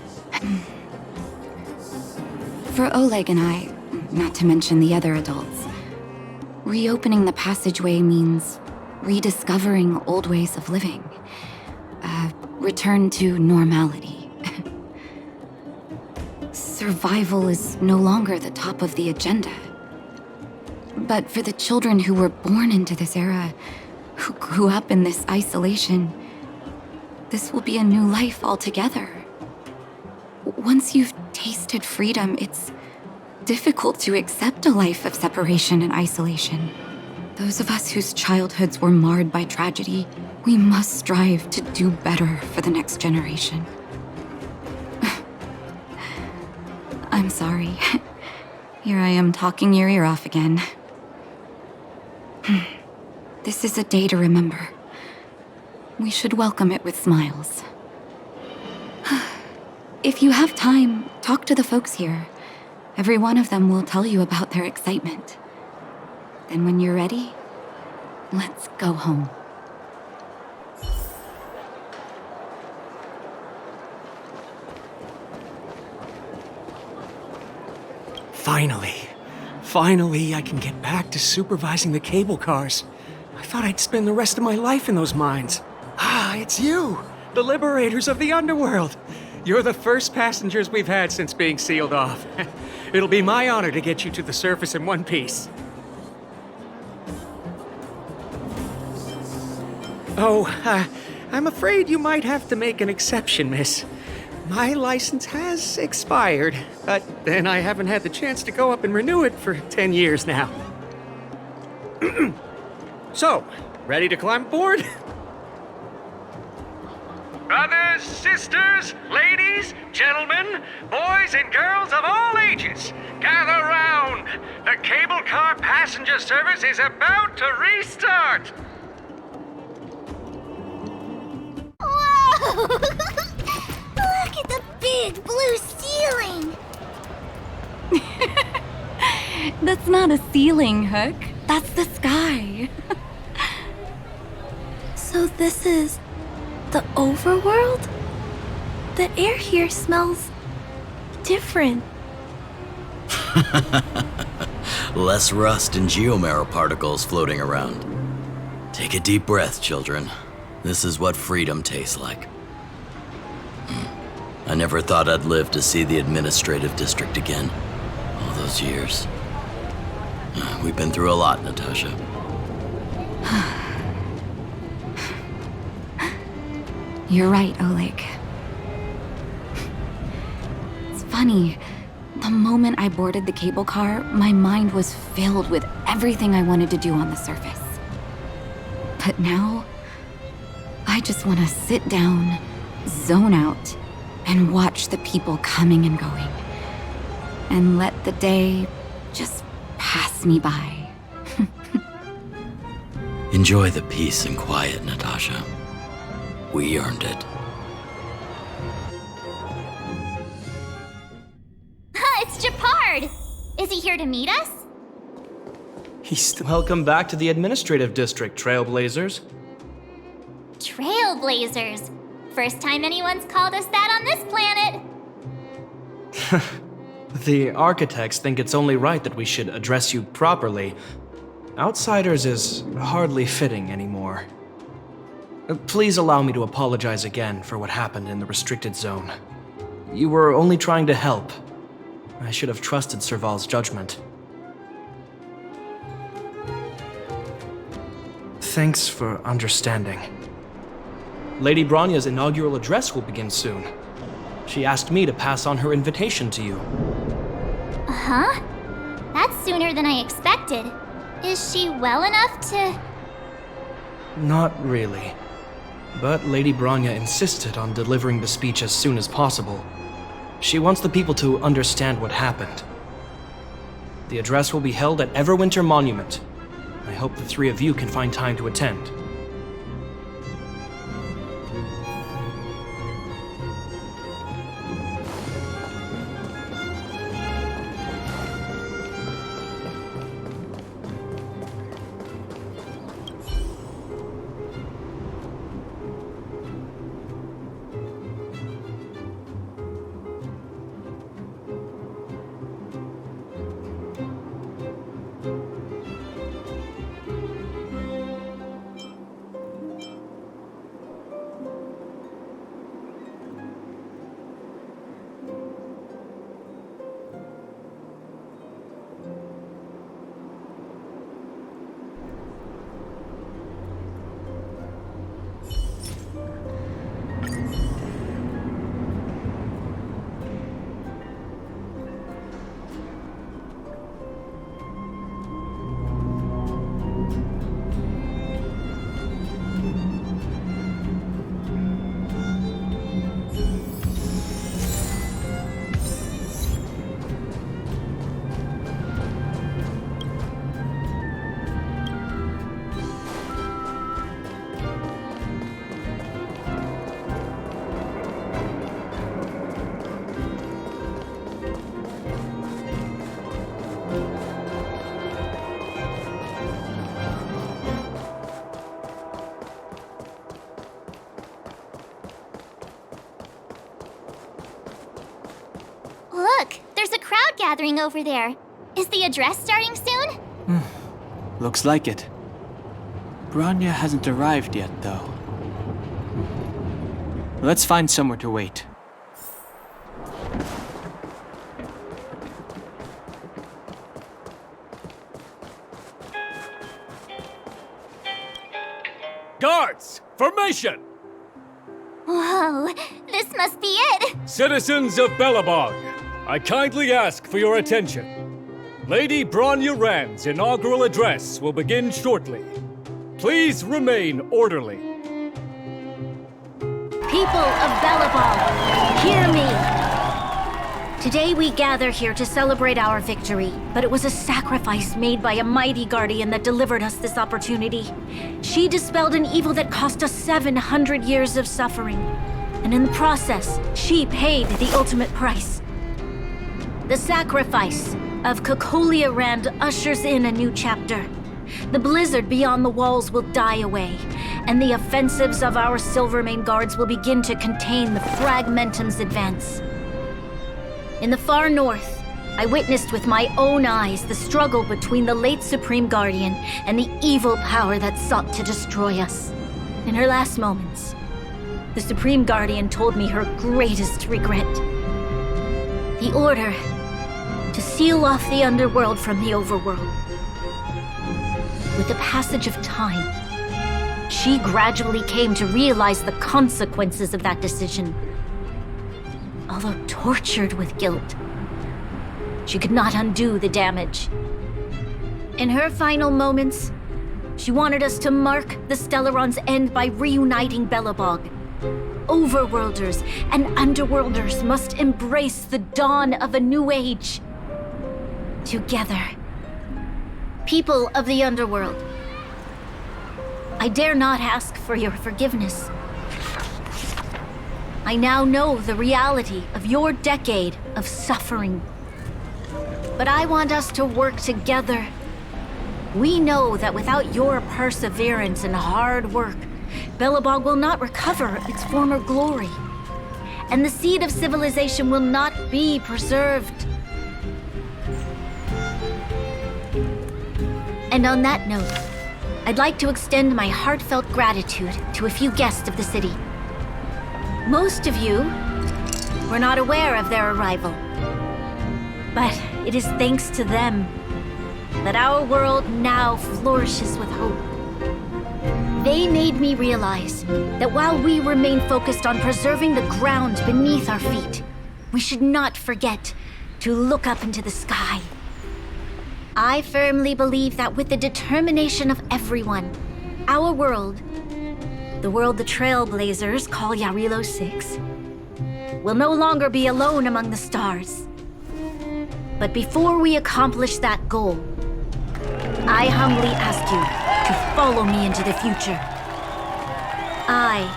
For Oleg and I, not to mention the other adults, reopening the passageway means rediscovering old ways of living. Return to normality. Survival is no longer the top of the agenda. But for the children who were born into this era, who grew up in this isolation, this will be a new life altogether. Once you've tasted freedom, it's difficult to accept a life of separation and isolation. Those of us whose childhoods were marred by tragedy, we must strive to do better for the next generation. I'm sorry. Here I am talking your ear off again. This is a day to remember. We should welcome it with smiles. If you have time, talk to the folks here. Every one of them will tell you about their excitement. Then when you're ready, let's go home. Finally, I can get back to supervising the cable cars. I thought I'd spend the rest of my life in those mines. Ah, it's you, the liberators of the underworld. You're the first passengers we've had since being sealed off. It'll be my honor to get you to the surface in one piece. Oh, I'm afraid you might have to make an exception, miss. My license has expired, but then I haven't had the chance to go up and renew it for 10 years now. So, ready to climb aboard? Brothers, sisters, ladies, gentlemen, boys and girls of all ages, gather round. The cable car passenger service is about to restart. Whoa! Look at the big blue ceiling! That's not a ceiling, Hook. That's the sky. So this is the overworld? The air here smells different. Less rust and geomarrow particles floating around. Take a deep breath, children. This is what freedom tastes like. I never thought I'd live to see the administrative district again. All those years. We've been through a lot, Natasha. You're right, Oleg. It's funny. The moment I boarded the cable car, my mind was filled with everything I wanted to do on the surface. But now, I just want to sit down, zone out, and watch the people coming and going. And let the day just pass me by. Enjoy the peace and quiet, Natasha. We earned it. It's Japard! Is he here to meet us? Welcome back to the administrative district, Trailblazers. Trailblazers. First time anyone's called us that on this planet. The architects think it's only right that we should address you properly. Outsiders is hardly fitting anymore. Please allow me to apologize again for what happened in the restricted zone. You were only trying to help. I should have trusted Serval's judgment. Thanks for understanding. Lady Bronya's inaugural address will begin soon. She asked me to pass on her invitation to you. Huh? That's sooner than I expected. Is she well enough to... Not really. But Lady Bronya insisted on delivering the speech as soon as possible. She wants the people to understand what happened. The address will be held at Everwinter Monument. I hope the three of you can find time to attend. gathering over there. Is the address starting soon? Looks like it. Bronya hasn't arrived yet, though. Let's find somewhere to wait. Guards! Formation! Whoa, this must be it! Citizens of Belebog, I kindly ask for your attention. Lady Bronya Rand's inaugural address will begin shortly. Please remain orderly. People of Belebog, hear me! Today we gather here to celebrate our victory, but it was a sacrifice made by a mighty guardian that delivered us this opportunity. She dispelled an evil that cost us 700 years of suffering, and in the process, she paid the ultimate price. The sacrifice of Cocolia Rand ushers in a new chapter. The blizzard beyond the walls will die away, and the offensives of our Silvermane guards will begin to contain the Fragmentum's advance. In the far north, I witnessed with my own eyes the struggle between the late Supreme Guardian and the evil power that sought to destroy us. In her last moments, the Supreme Guardian told me her greatest regret. The order to seal off the underworld from the overworld. With the passage of time, she gradually came to realize the consequences of that decision. Although tortured with guilt, she could not undo the damage. In her final moments, she wanted us to mark the Stellaron's end by reuniting Belebog. Overworlders and Underworlders must embrace the dawn of a new age. Together. People of the Underworld, I dare not ask for your forgiveness. I now know the reality of your decade of suffering. But I want us to work together. We know that without your perseverance and hard work, Belebog will not recover its former glory. And the seed of civilization will not be preserved. And on that note, I'd like to extend my heartfelt gratitude to a few guests of the city. Most of you were not aware of their arrival. But it is thanks to them that our world now flourishes with hope. They made me realize that while we remain focused on preserving the ground beneath our feet, we should not forget to look up into the sky. I firmly believe that with the determination of everyone, our world, the world the Trailblazers call Yarilo 6, will no longer be alone among the stars. But before we accomplish that goal, I humbly ask you to follow me into the future. I,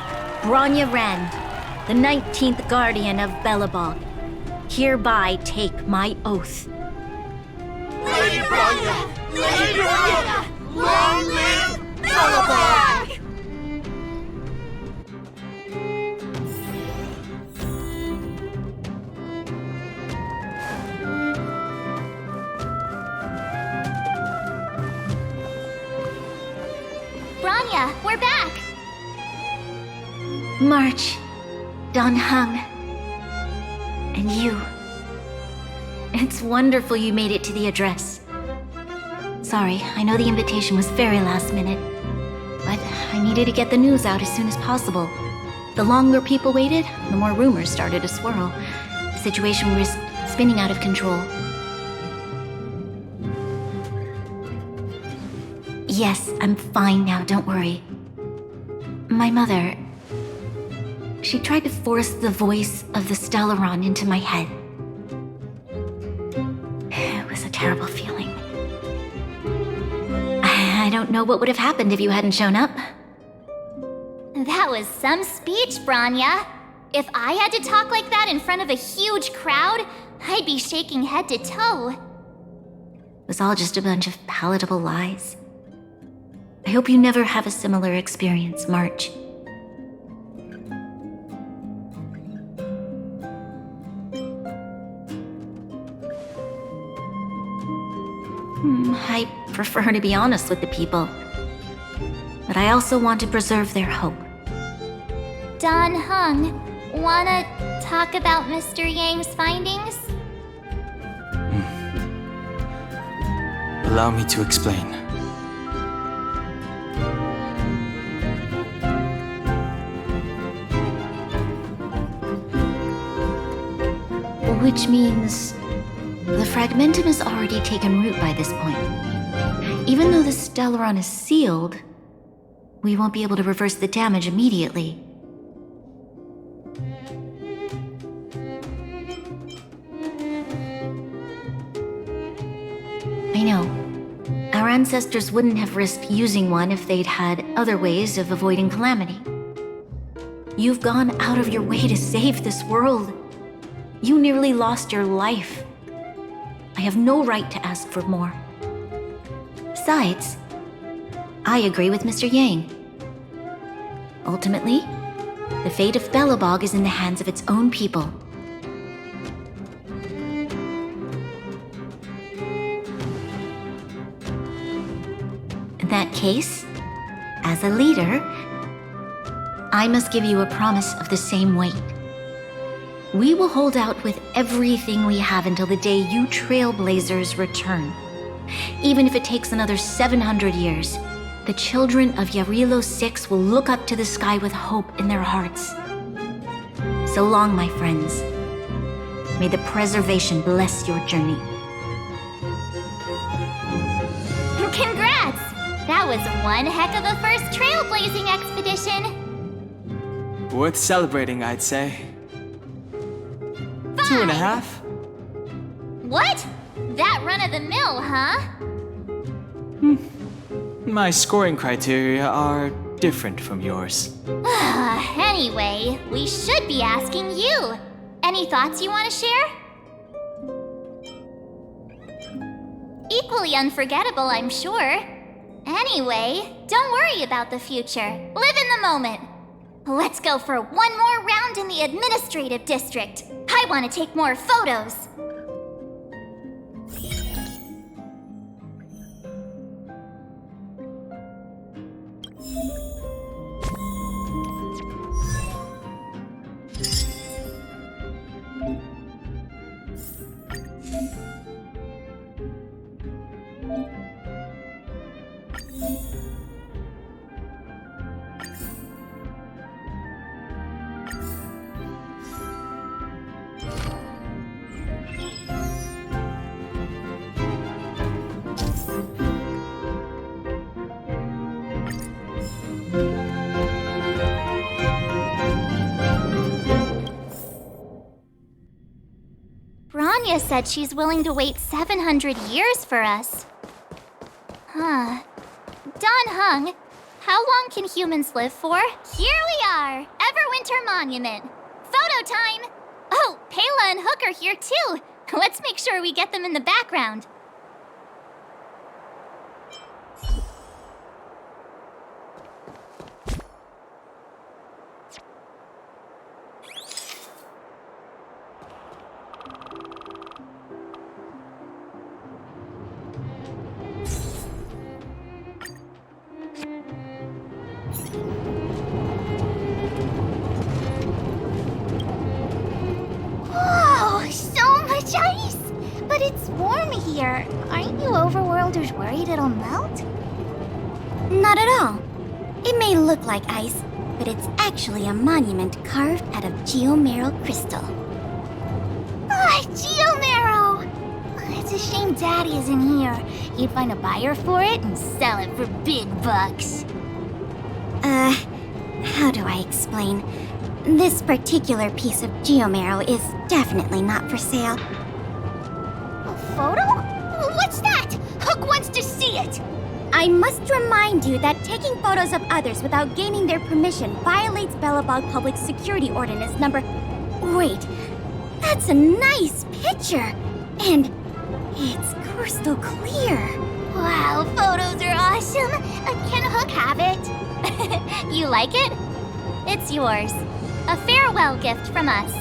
Bronya Rand, the 19th Guardian of Belebog, hereby take my oath. Lady Bronya! Lady Bronya! Long live Belebog! Bronya, we're back! March, Dan Heng, and you. It's wonderful you made it to the address. Sorry, I know the invitation was very last minute, but I needed to get the news out as soon as possible. The longer people waited, the more rumors started to swirl. The situation was spinning out of control. Yes, I'm fine now, don't worry. My mother, she tried to force the voice of the Stellaron into my head. It was a terrible feeling. I don't know what would have happened if you hadn't shown up. That was some speech, Bronya. If I had to talk like that in front of a huge crowd, I'd be shaking head to toe. It was all just a bunch of palatable lies. I hope you never have a similar experience, March. I prefer to be honest with the people. But I also want to preserve their hope. Don Hung, wanna talk about Mr. Yang's findings? Allow me to explain. Which means the Fragmentum has already taken root by this point. Even though the Stellaron is sealed, we won't be able to reverse the damage immediately. I know. Our ancestors wouldn't have risked using one if they'd had other ways of avoiding calamity. You've gone out of your way to save this world. You nearly lost your life. I have no right to ask for more. Besides, I agree with Mr. Yang. Ultimately, the fate of Belebog is in the hands of its own people. In that case, as a leader, I must give you a promise of the same weight. We will hold out with everything we have until the day you Trailblazers return. Even if it takes another 700 years, the children of Yarilo 6 will look up to the sky with hope in their hearts. So long, my friends. May the preservation bless your journey. Congrats! That was one heck of a first trailblazing expedition! Worth celebrating, I'd say. 2.5? What? That run-of-the-mill, huh? My scoring criteria are different from yours. Anyway, we should be asking you. Any thoughts you want to share? Equally unforgettable, I'm sure. Anyway, don't worry about the future. Live in the moment. Let's go for one more round in the administrative district. I want to take more photos. Bronya said she's willing to wait 700 years for us. Huh. Don Hung, how long can humans live for? Here we are, Everwinter Monument. Photo time! Oh, Pela and Hook are here too. Let's make sure we get them in the background. But it's warm here. Aren't you overworlders worried it'll melt? Not at all. It may look like ice, but it's actually a monument carved out of geomeral crystal. Ah, geomarrow! It's a shame Daddy isn't here. He'd find a buyer for it and sell it for big bucks. How do I explain? This particular piece of geomarrow is definitely not for sale. Photo? What's that? Hook wants to see it! I must remind you that taking photos of others without gaining their permission violates Belebog Public Security Ordinance number... Wait, that's a nice picture! And it's crystal clear. Wow, photos are awesome! Can Hook have it? You like it? It's yours. A farewell gift from us.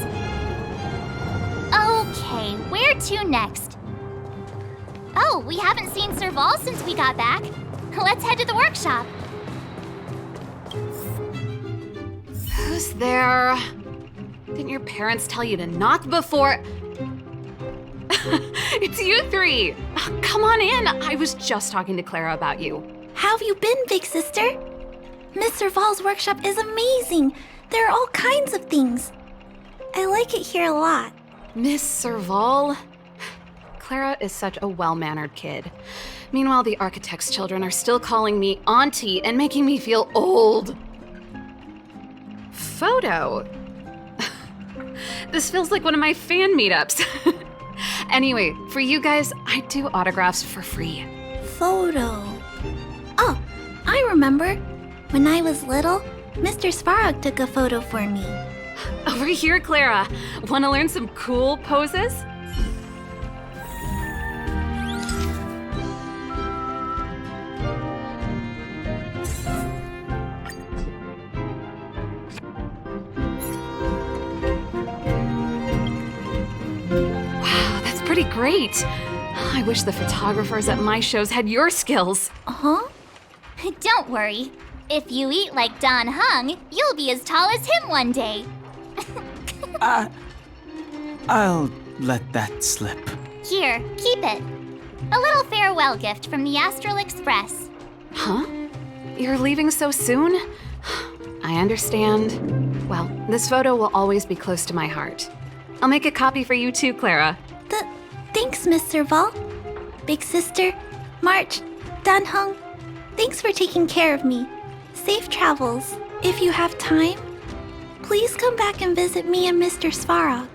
Okay, where to next? Oh, we haven't seen Serval since we got back. Let's head to the workshop. Who's there? Didn't your parents tell you to knock before? It's you three! Come on in! I was just talking to Clara about you. How have you been, big sister? Miss Serval's workshop is amazing. There are all kinds of things. I like it here a lot. Miss Serval? Clara is such a well-mannered kid. Meanwhile, the architect's children are still calling me auntie and making me feel old. Photo? This feels like one of my fan meetups. Anyway, for you guys, I do autographs for free. Photo. Oh, I remember. When I was little, Mr. Svarog took a photo for me. Over here, Clara. Want to learn some cool poses? Wow, that's pretty great. I wish the photographers at my shows had your skills. Huh? Don't worry. If you eat like Don Hung, you'll be as tall as him one day. I'll let that slip. Here, keep it. A little farewell gift from the Astral Express. Huh? You're leaving so soon? I understand. Well, this photo will always be close to my heart. I'll make a copy for you too, Clara. Thanks, Miss Serval. Big sister, March, Dan Hung, thanks for taking care of me. Safe travels. If you have time, please come back and visit me and Mr. Svarog.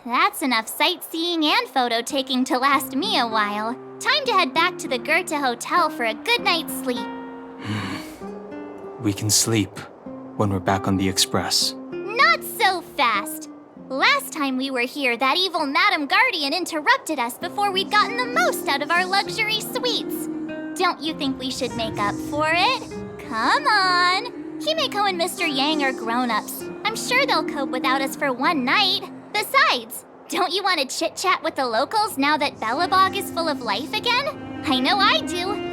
That's enough sightseeing and photo taking to last me a while. Time to head back to the Goethe Hotel for a good night's sleep. We can sleep when we're back on the Express. Not so fast! Last time we were here, that evil Madam Guardian interrupted us before we'd gotten the most out of our luxury suites. Don't you think we should make up for it? Come on! Himeko and Mr. Yang are grown-ups. I'm sure they'll cope without us for one night. Besides, don't you want to chit-chat with the locals now that Belebog is full of life again? I know I do.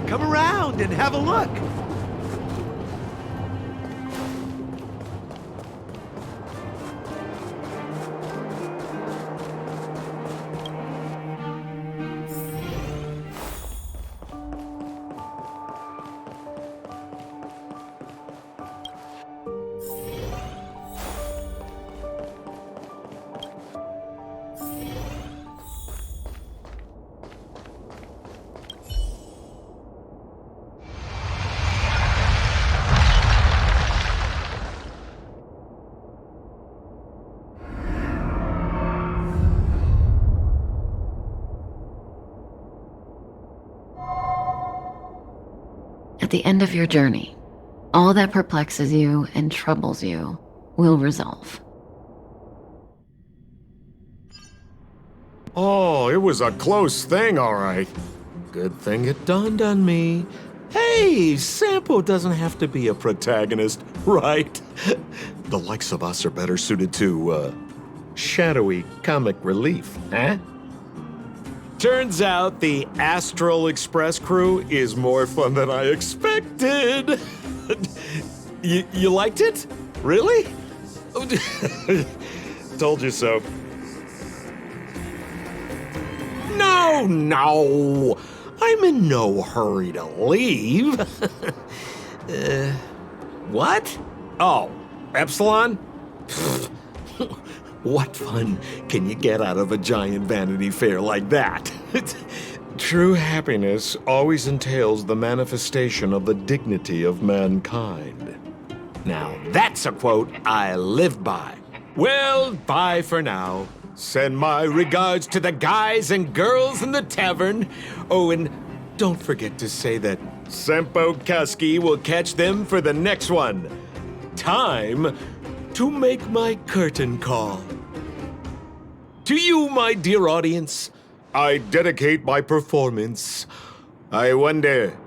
Come around and have a look. At the end of your journey, all that perplexes you and troubles you will resolve. Oh, it was a close thing, all right. Good thing it dawned on me. Hey, Sampo doesn't have to be a protagonist, right? The likes of us are better suited to, shadowy comic relief, huh? Turns out the Astral Express crew is more fun than I expected. You liked it? Really? Told you so. No. I'm in no hurry to leave. What? Oh, Epsilon? What fun can you get out of a giant Vanity Fair like that? True happiness always entails the manifestation of the dignity of mankind. Now, that's a quote I live by. Well, bye for now. Send my regards to the guys and girls in the tavern. Oh, and don't forget to say that Sampo Kaski will catch them for the next one. Time to make my curtain call. To you, my dear audience, I dedicate my performance. I wonder,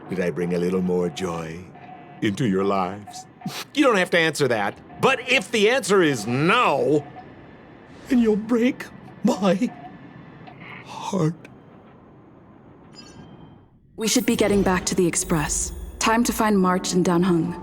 did I bring a little more joy into your lives? You don't have to answer that. But if the answer is no, then you'll break my heart. We should be getting back to the Express. Time to find March and Danhung.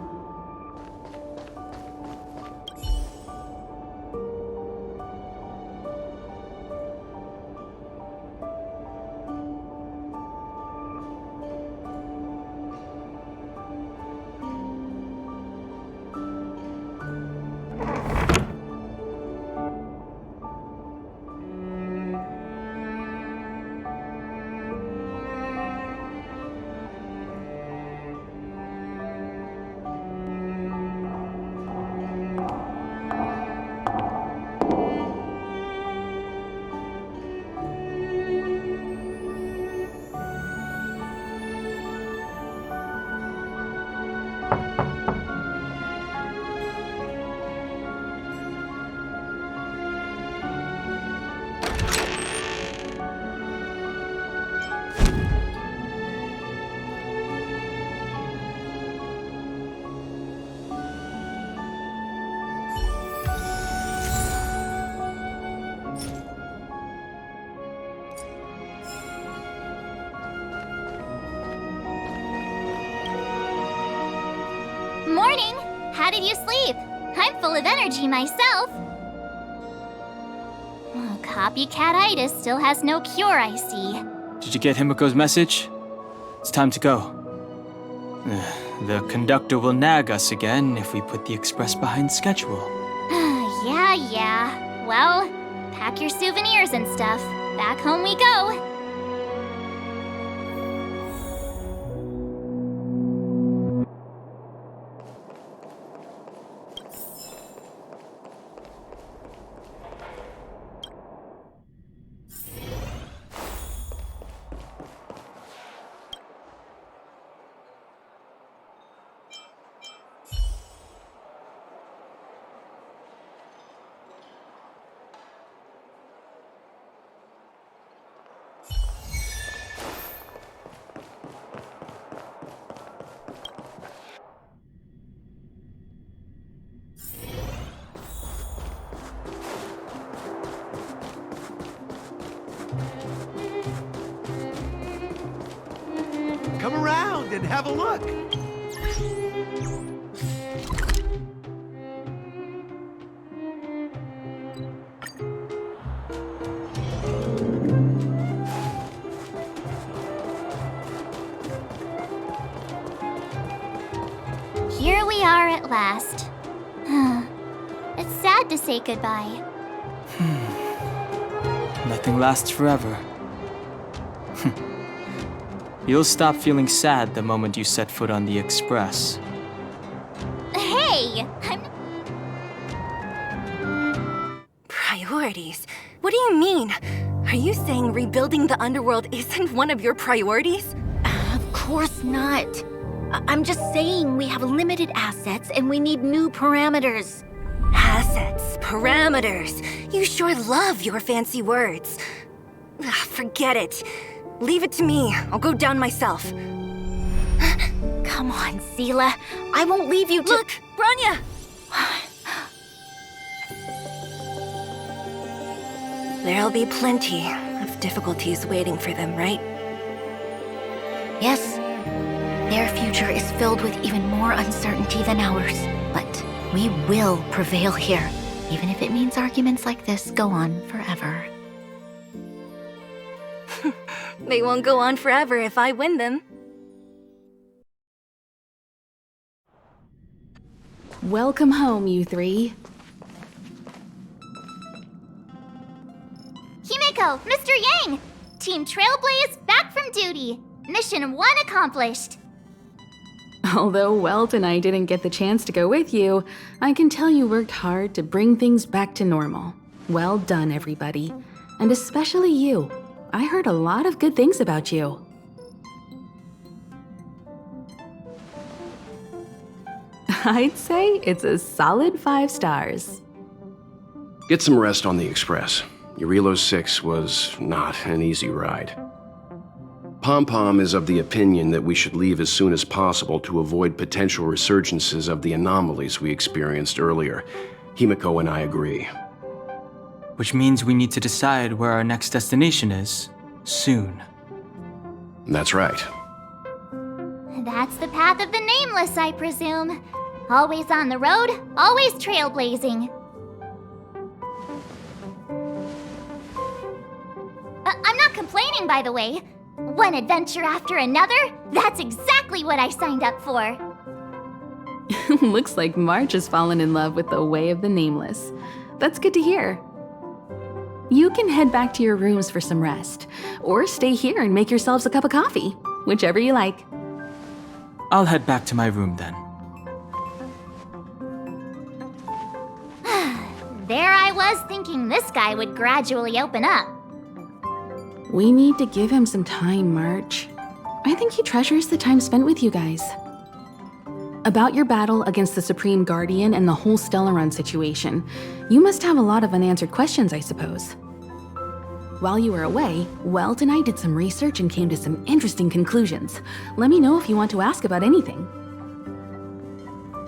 Morning! How did you sleep? I'm full of energy myself. Oh, copycat-itis still has no cure, I see. Did you get Himiko's message? It's time to go. The conductor will nag us again if we put the express behind schedule. Yeah. Well, pack your souvenirs and stuff. Back home we go. Come around and have a look. Here we are at last. It's sad to say goodbye. Nothing lasts forever. You'll stop feeling sad the moment you set foot on the express. Hey! Priorities? What do you mean? Are you saying rebuilding the underworld isn't one of your priorities? Of course not. I'm just saying we have limited assets and we need new parameters. Assets, parameters. You sure love your fancy words. Forget it. Leave it to me. I'll go down myself. Come on, Seele. I won't leave you to— Look, Bronya! There'll be plenty of difficulties waiting for them, right? Yes. Their future is filled with even more uncertainty than ours. But we will prevail here, even if it means arguments like this go on forever. They won't go on forever if I win them. Welcome home, you three. Himiko, Mr. Yang! Team Trailblaze back from duty. Mission 1 accomplished. Although Welt and I didn't get the chance to go with you, I can tell you worked hard to bring things back to normal. Well done, everybody. And especially you. I heard a lot of good things about you. I'd say it's a solid 5 stars. Get some rest on the express. Eurilo 6 was not an easy ride. Pom-Pom is of the opinion that we should leave as soon as possible to avoid potential resurgences of the anomalies we experienced earlier. Himiko and I agree. Which means we need to decide where our next destination is, soon. That's right. That's the path of the Nameless, I presume. Always on the road, always trailblazing. I'm not complaining, by the way. One adventure after another? That's exactly what I signed up for. Looks like March has fallen in love with the way of the Nameless. That's good to hear. You can head back to your rooms for some rest, or stay here and make yourselves a cup of coffee, whichever you like. I'll head back to my room then. There I was thinking this guy would gradually open up. We need to give him some time, March. I think he treasures the time spent with you guys. About your battle against the Supreme Guardian and the whole Stellaron situation, you must have a lot of unanswered questions, I suppose. While you were away, Welt and I did some research and came to some interesting conclusions. Let me know if you want to ask about anything.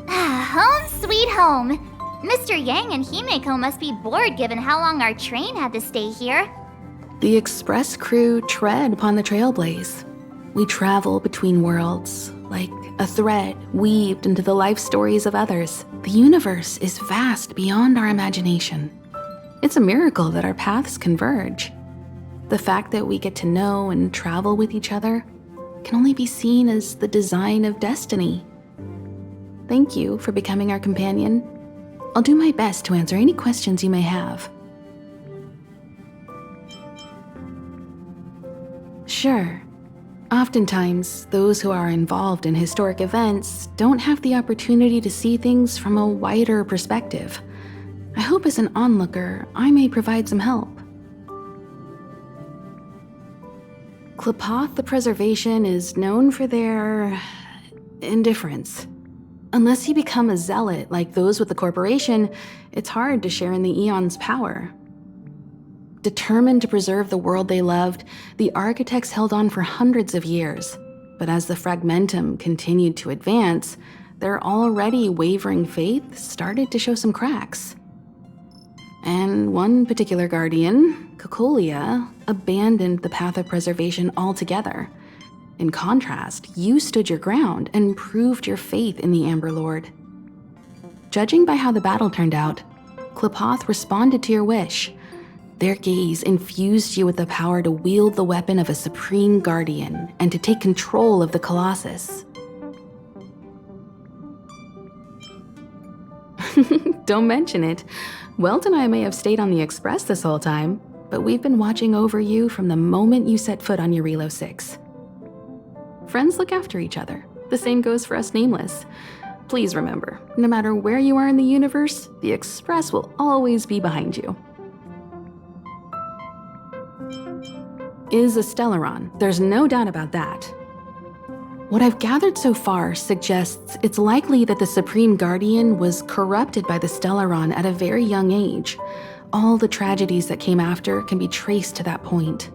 Home sweet home. Mr. Yang and Himeko must be bored given how long our train had to stay here. The Express crew tread upon the trailblaze. We travel between worlds, like a thread weaved into the life stories of others. The universe is vast beyond our imagination. It's a miracle that our paths converge. The fact that we get to know and travel with each other can only be seen as the design of destiny. Thank you for becoming our companion. I'll do my best to answer any questions you may have. Sure. Oftentimes, those who are involved in historic events don't have the opportunity to see things from a wider perspective. I hope as an onlooker, I may provide some help. Klapoth the Preservation is known for their indifference. Unless you become a zealot like those with the corporation, it's hard to share in the Aeon's power. Determined to preserve the world they loved, the architects held on for hundreds of years. But as the Fragmentum continued to advance, their already wavering faith started to show some cracks. And one particular guardian, Cocolia, abandoned the path of preservation altogether. In contrast, you stood your ground and proved your faith in the Amber Lord. Judging by how the battle turned out, Klapoth responded to your wish. Their gaze infused you with the power to wield the weapon of a supreme guardian and to take control of the Colossus. Don't mention it. Welt and I may have stayed on the Express this whole time, but we've been watching over you from the moment you set foot on Eurilo 6. Friends look after each other. The same goes for us Nameless. Please remember, no matter where you are in the universe, the Express will always be behind you. Is a Stellaron. There's no doubt about that. What I've gathered so far suggests it's likely that the Supreme Guardian was corrupted by the Stellaron at a very young age. All the tragedies that came after can be traced to that point.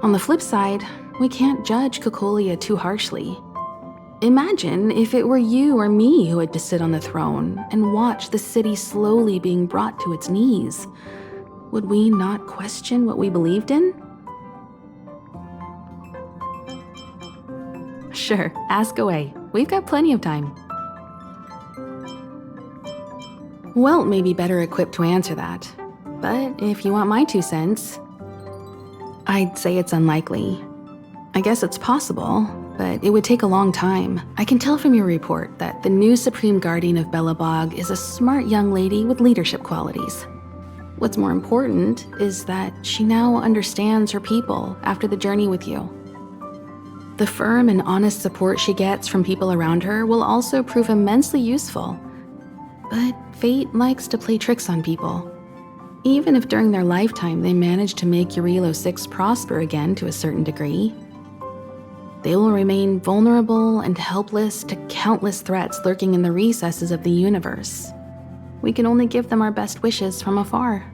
On the flip side, we can't judge Cocolia too harshly. Imagine if it were you or me who had to sit on the throne and watch the city slowly being brought to its knees. Would we not question what we believed in? Sure, ask away. We've got plenty of time. Welt may be better equipped to answer that, but if you want my 2 cents, I'd say it's unlikely. I guess it's possible, but it would take a long time. I can tell from your report that the new Supreme Guardian of Belebog is a smart young lady with leadership qualities. What's more important is that she now understands her people after the journey with you. The firm and honest support she gets from people around her will also prove immensely useful. But fate likes to play tricks on people. Even if during their lifetime they manage to make Eurilo 6 prosper again to a certain degree, they will remain vulnerable and helpless to countless threats lurking in the recesses of the universe. We can only give them our best wishes from afar.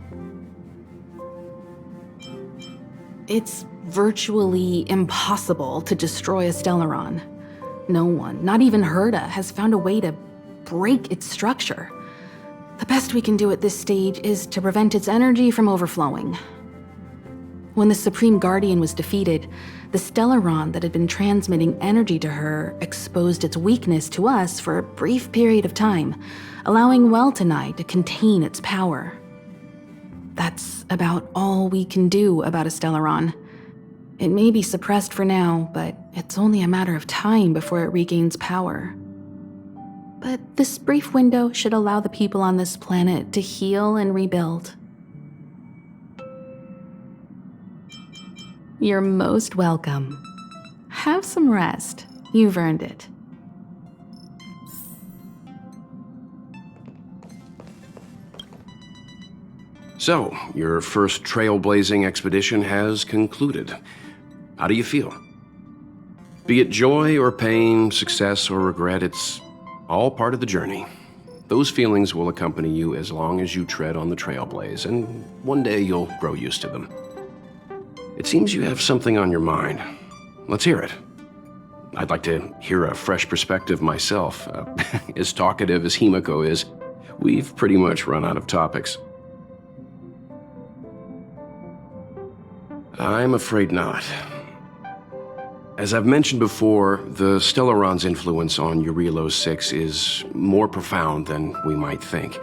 It's virtually impossible to destroy a Stellaron. No one, not even Herda, has found a way to break its structure. The best we can do at this stage is to prevent its energy from overflowing. When the Supreme Guardian was defeated, the Stellaron that had been transmitting energy to her exposed its weakness to us for a brief period of time, allowing Weltanite to contain its power. That's about all we can do about a Stellaron. It may be suppressed for now, but it's only a matter of time before it regains power. But this brief window should allow the people on this planet to heal and rebuild. You're most welcome. Have some rest. You've earned it. So, your first trailblazing expedition has concluded. How do you feel? Be it joy or pain, success or regret, it's all part of the journey. Those feelings will accompany you as long as you tread on the trailblaze, and one day you'll grow used to them. It seems you have something on your mind. Let's hear it. I'd like to hear a fresh perspective myself. As talkative as Himiko is, we've pretty much run out of topics. I'm afraid not. As I've mentioned before, the Stellaron's influence on Eurilo 6 is more profound than we might think.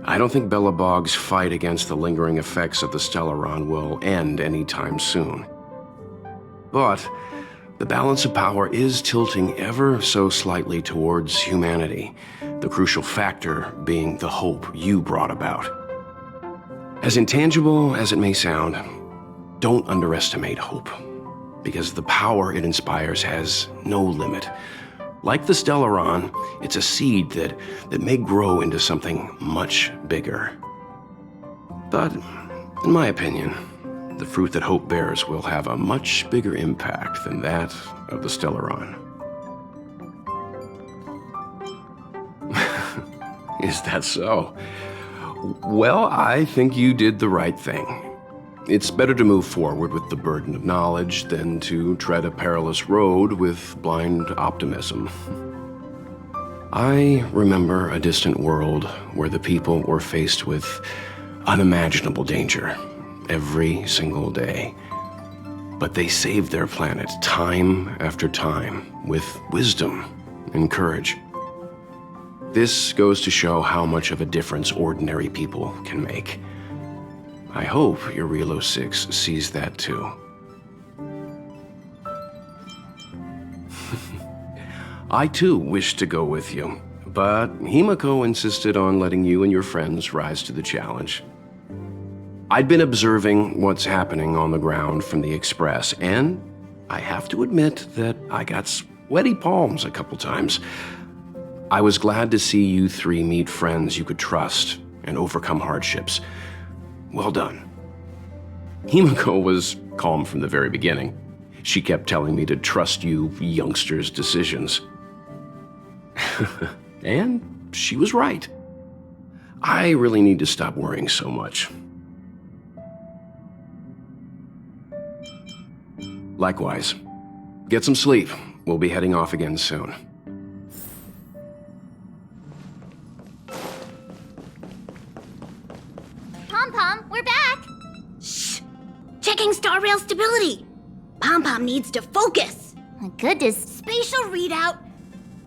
I don't think Belebog's fight against the lingering effects of the Stellaron will end anytime soon. But the balance of power is tilting ever so slightly towards humanity, the crucial factor being the hope you brought about. As intangible as it may sound, don't underestimate hope, because the power it inspires has no limit. Like the Stellaron, it's a seed that may grow into something much bigger. But, in my opinion, the fruit that hope bears will have a much bigger impact than that of the Stellaron. Is that so? Well, I think you did the right thing. It's better to move forward with the burden of knowledge than to tread a perilous road with blind optimism. I remember a distant world where the people were faced with unimaginable danger every single day. But they saved their planet time after time with wisdom and courage. This goes to show how much of a difference ordinary people can make. I hope Eurilo 6 sees that too. I too wished to go with you, but Himiko insisted on letting you and your friends rise to the challenge. I'd been observing what's happening on the ground from the Express, and I have to admit that I got sweaty palms a couple times. I was glad to see you three meet friends you could trust and overcome hardships. Well done. Himiko was calm from the very beginning. She kept telling me to trust you youngsters' decisions. And she was right. I really need to stop worrying so much. Likewise. Get some sleep. We'll be heading off again soon. Pom-Pom, we're back! Shh! Checking Star Rail stability! Pom-Pom needs to focus! Goodness. Spatial readout!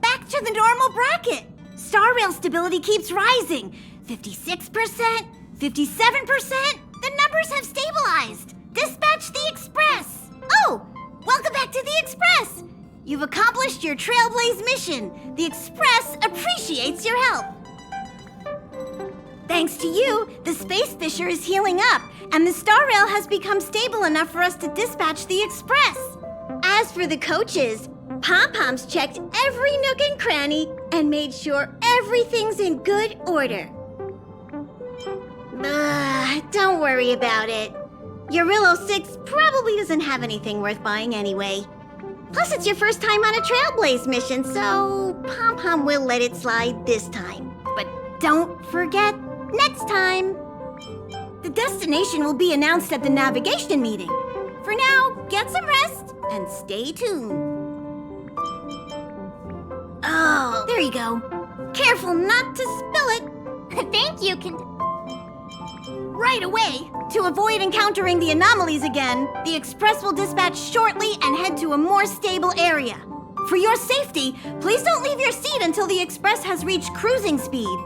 Back to the normal bracket! Star Rail stability keeps rising! 56%, 57%! The numbers have stabilized! Dispatch the Express! Oh! Welcome back to the Express! You've accomplished your Trailblaze mission. The Express appreciates your help. Thanks to you, the Space Fisher is healing up, and the Star Rail has become stable enough for us to dispatch the Express. As for the coaches, Pom-Pom's checked every nook and cranny and made sure everything's in good order. Don't worry about it. Eurilo 6 probably doesn't have anything worth buying anyway. Plus, it's your first time on a Trailblaze mission, so Pom-Pom will let it slide this time. But don't forget, next time! The destination will be announced at the navigation meeting. For now, get some rest and stay tuned. Oh, there you go. Careful not to spill it. Thank you, Right away! To avoid encountering the anomalies again, the Express will dispatch shortly and head to a more stable area. For your safety, please don't leave your seat until the Express has reached cruising speed.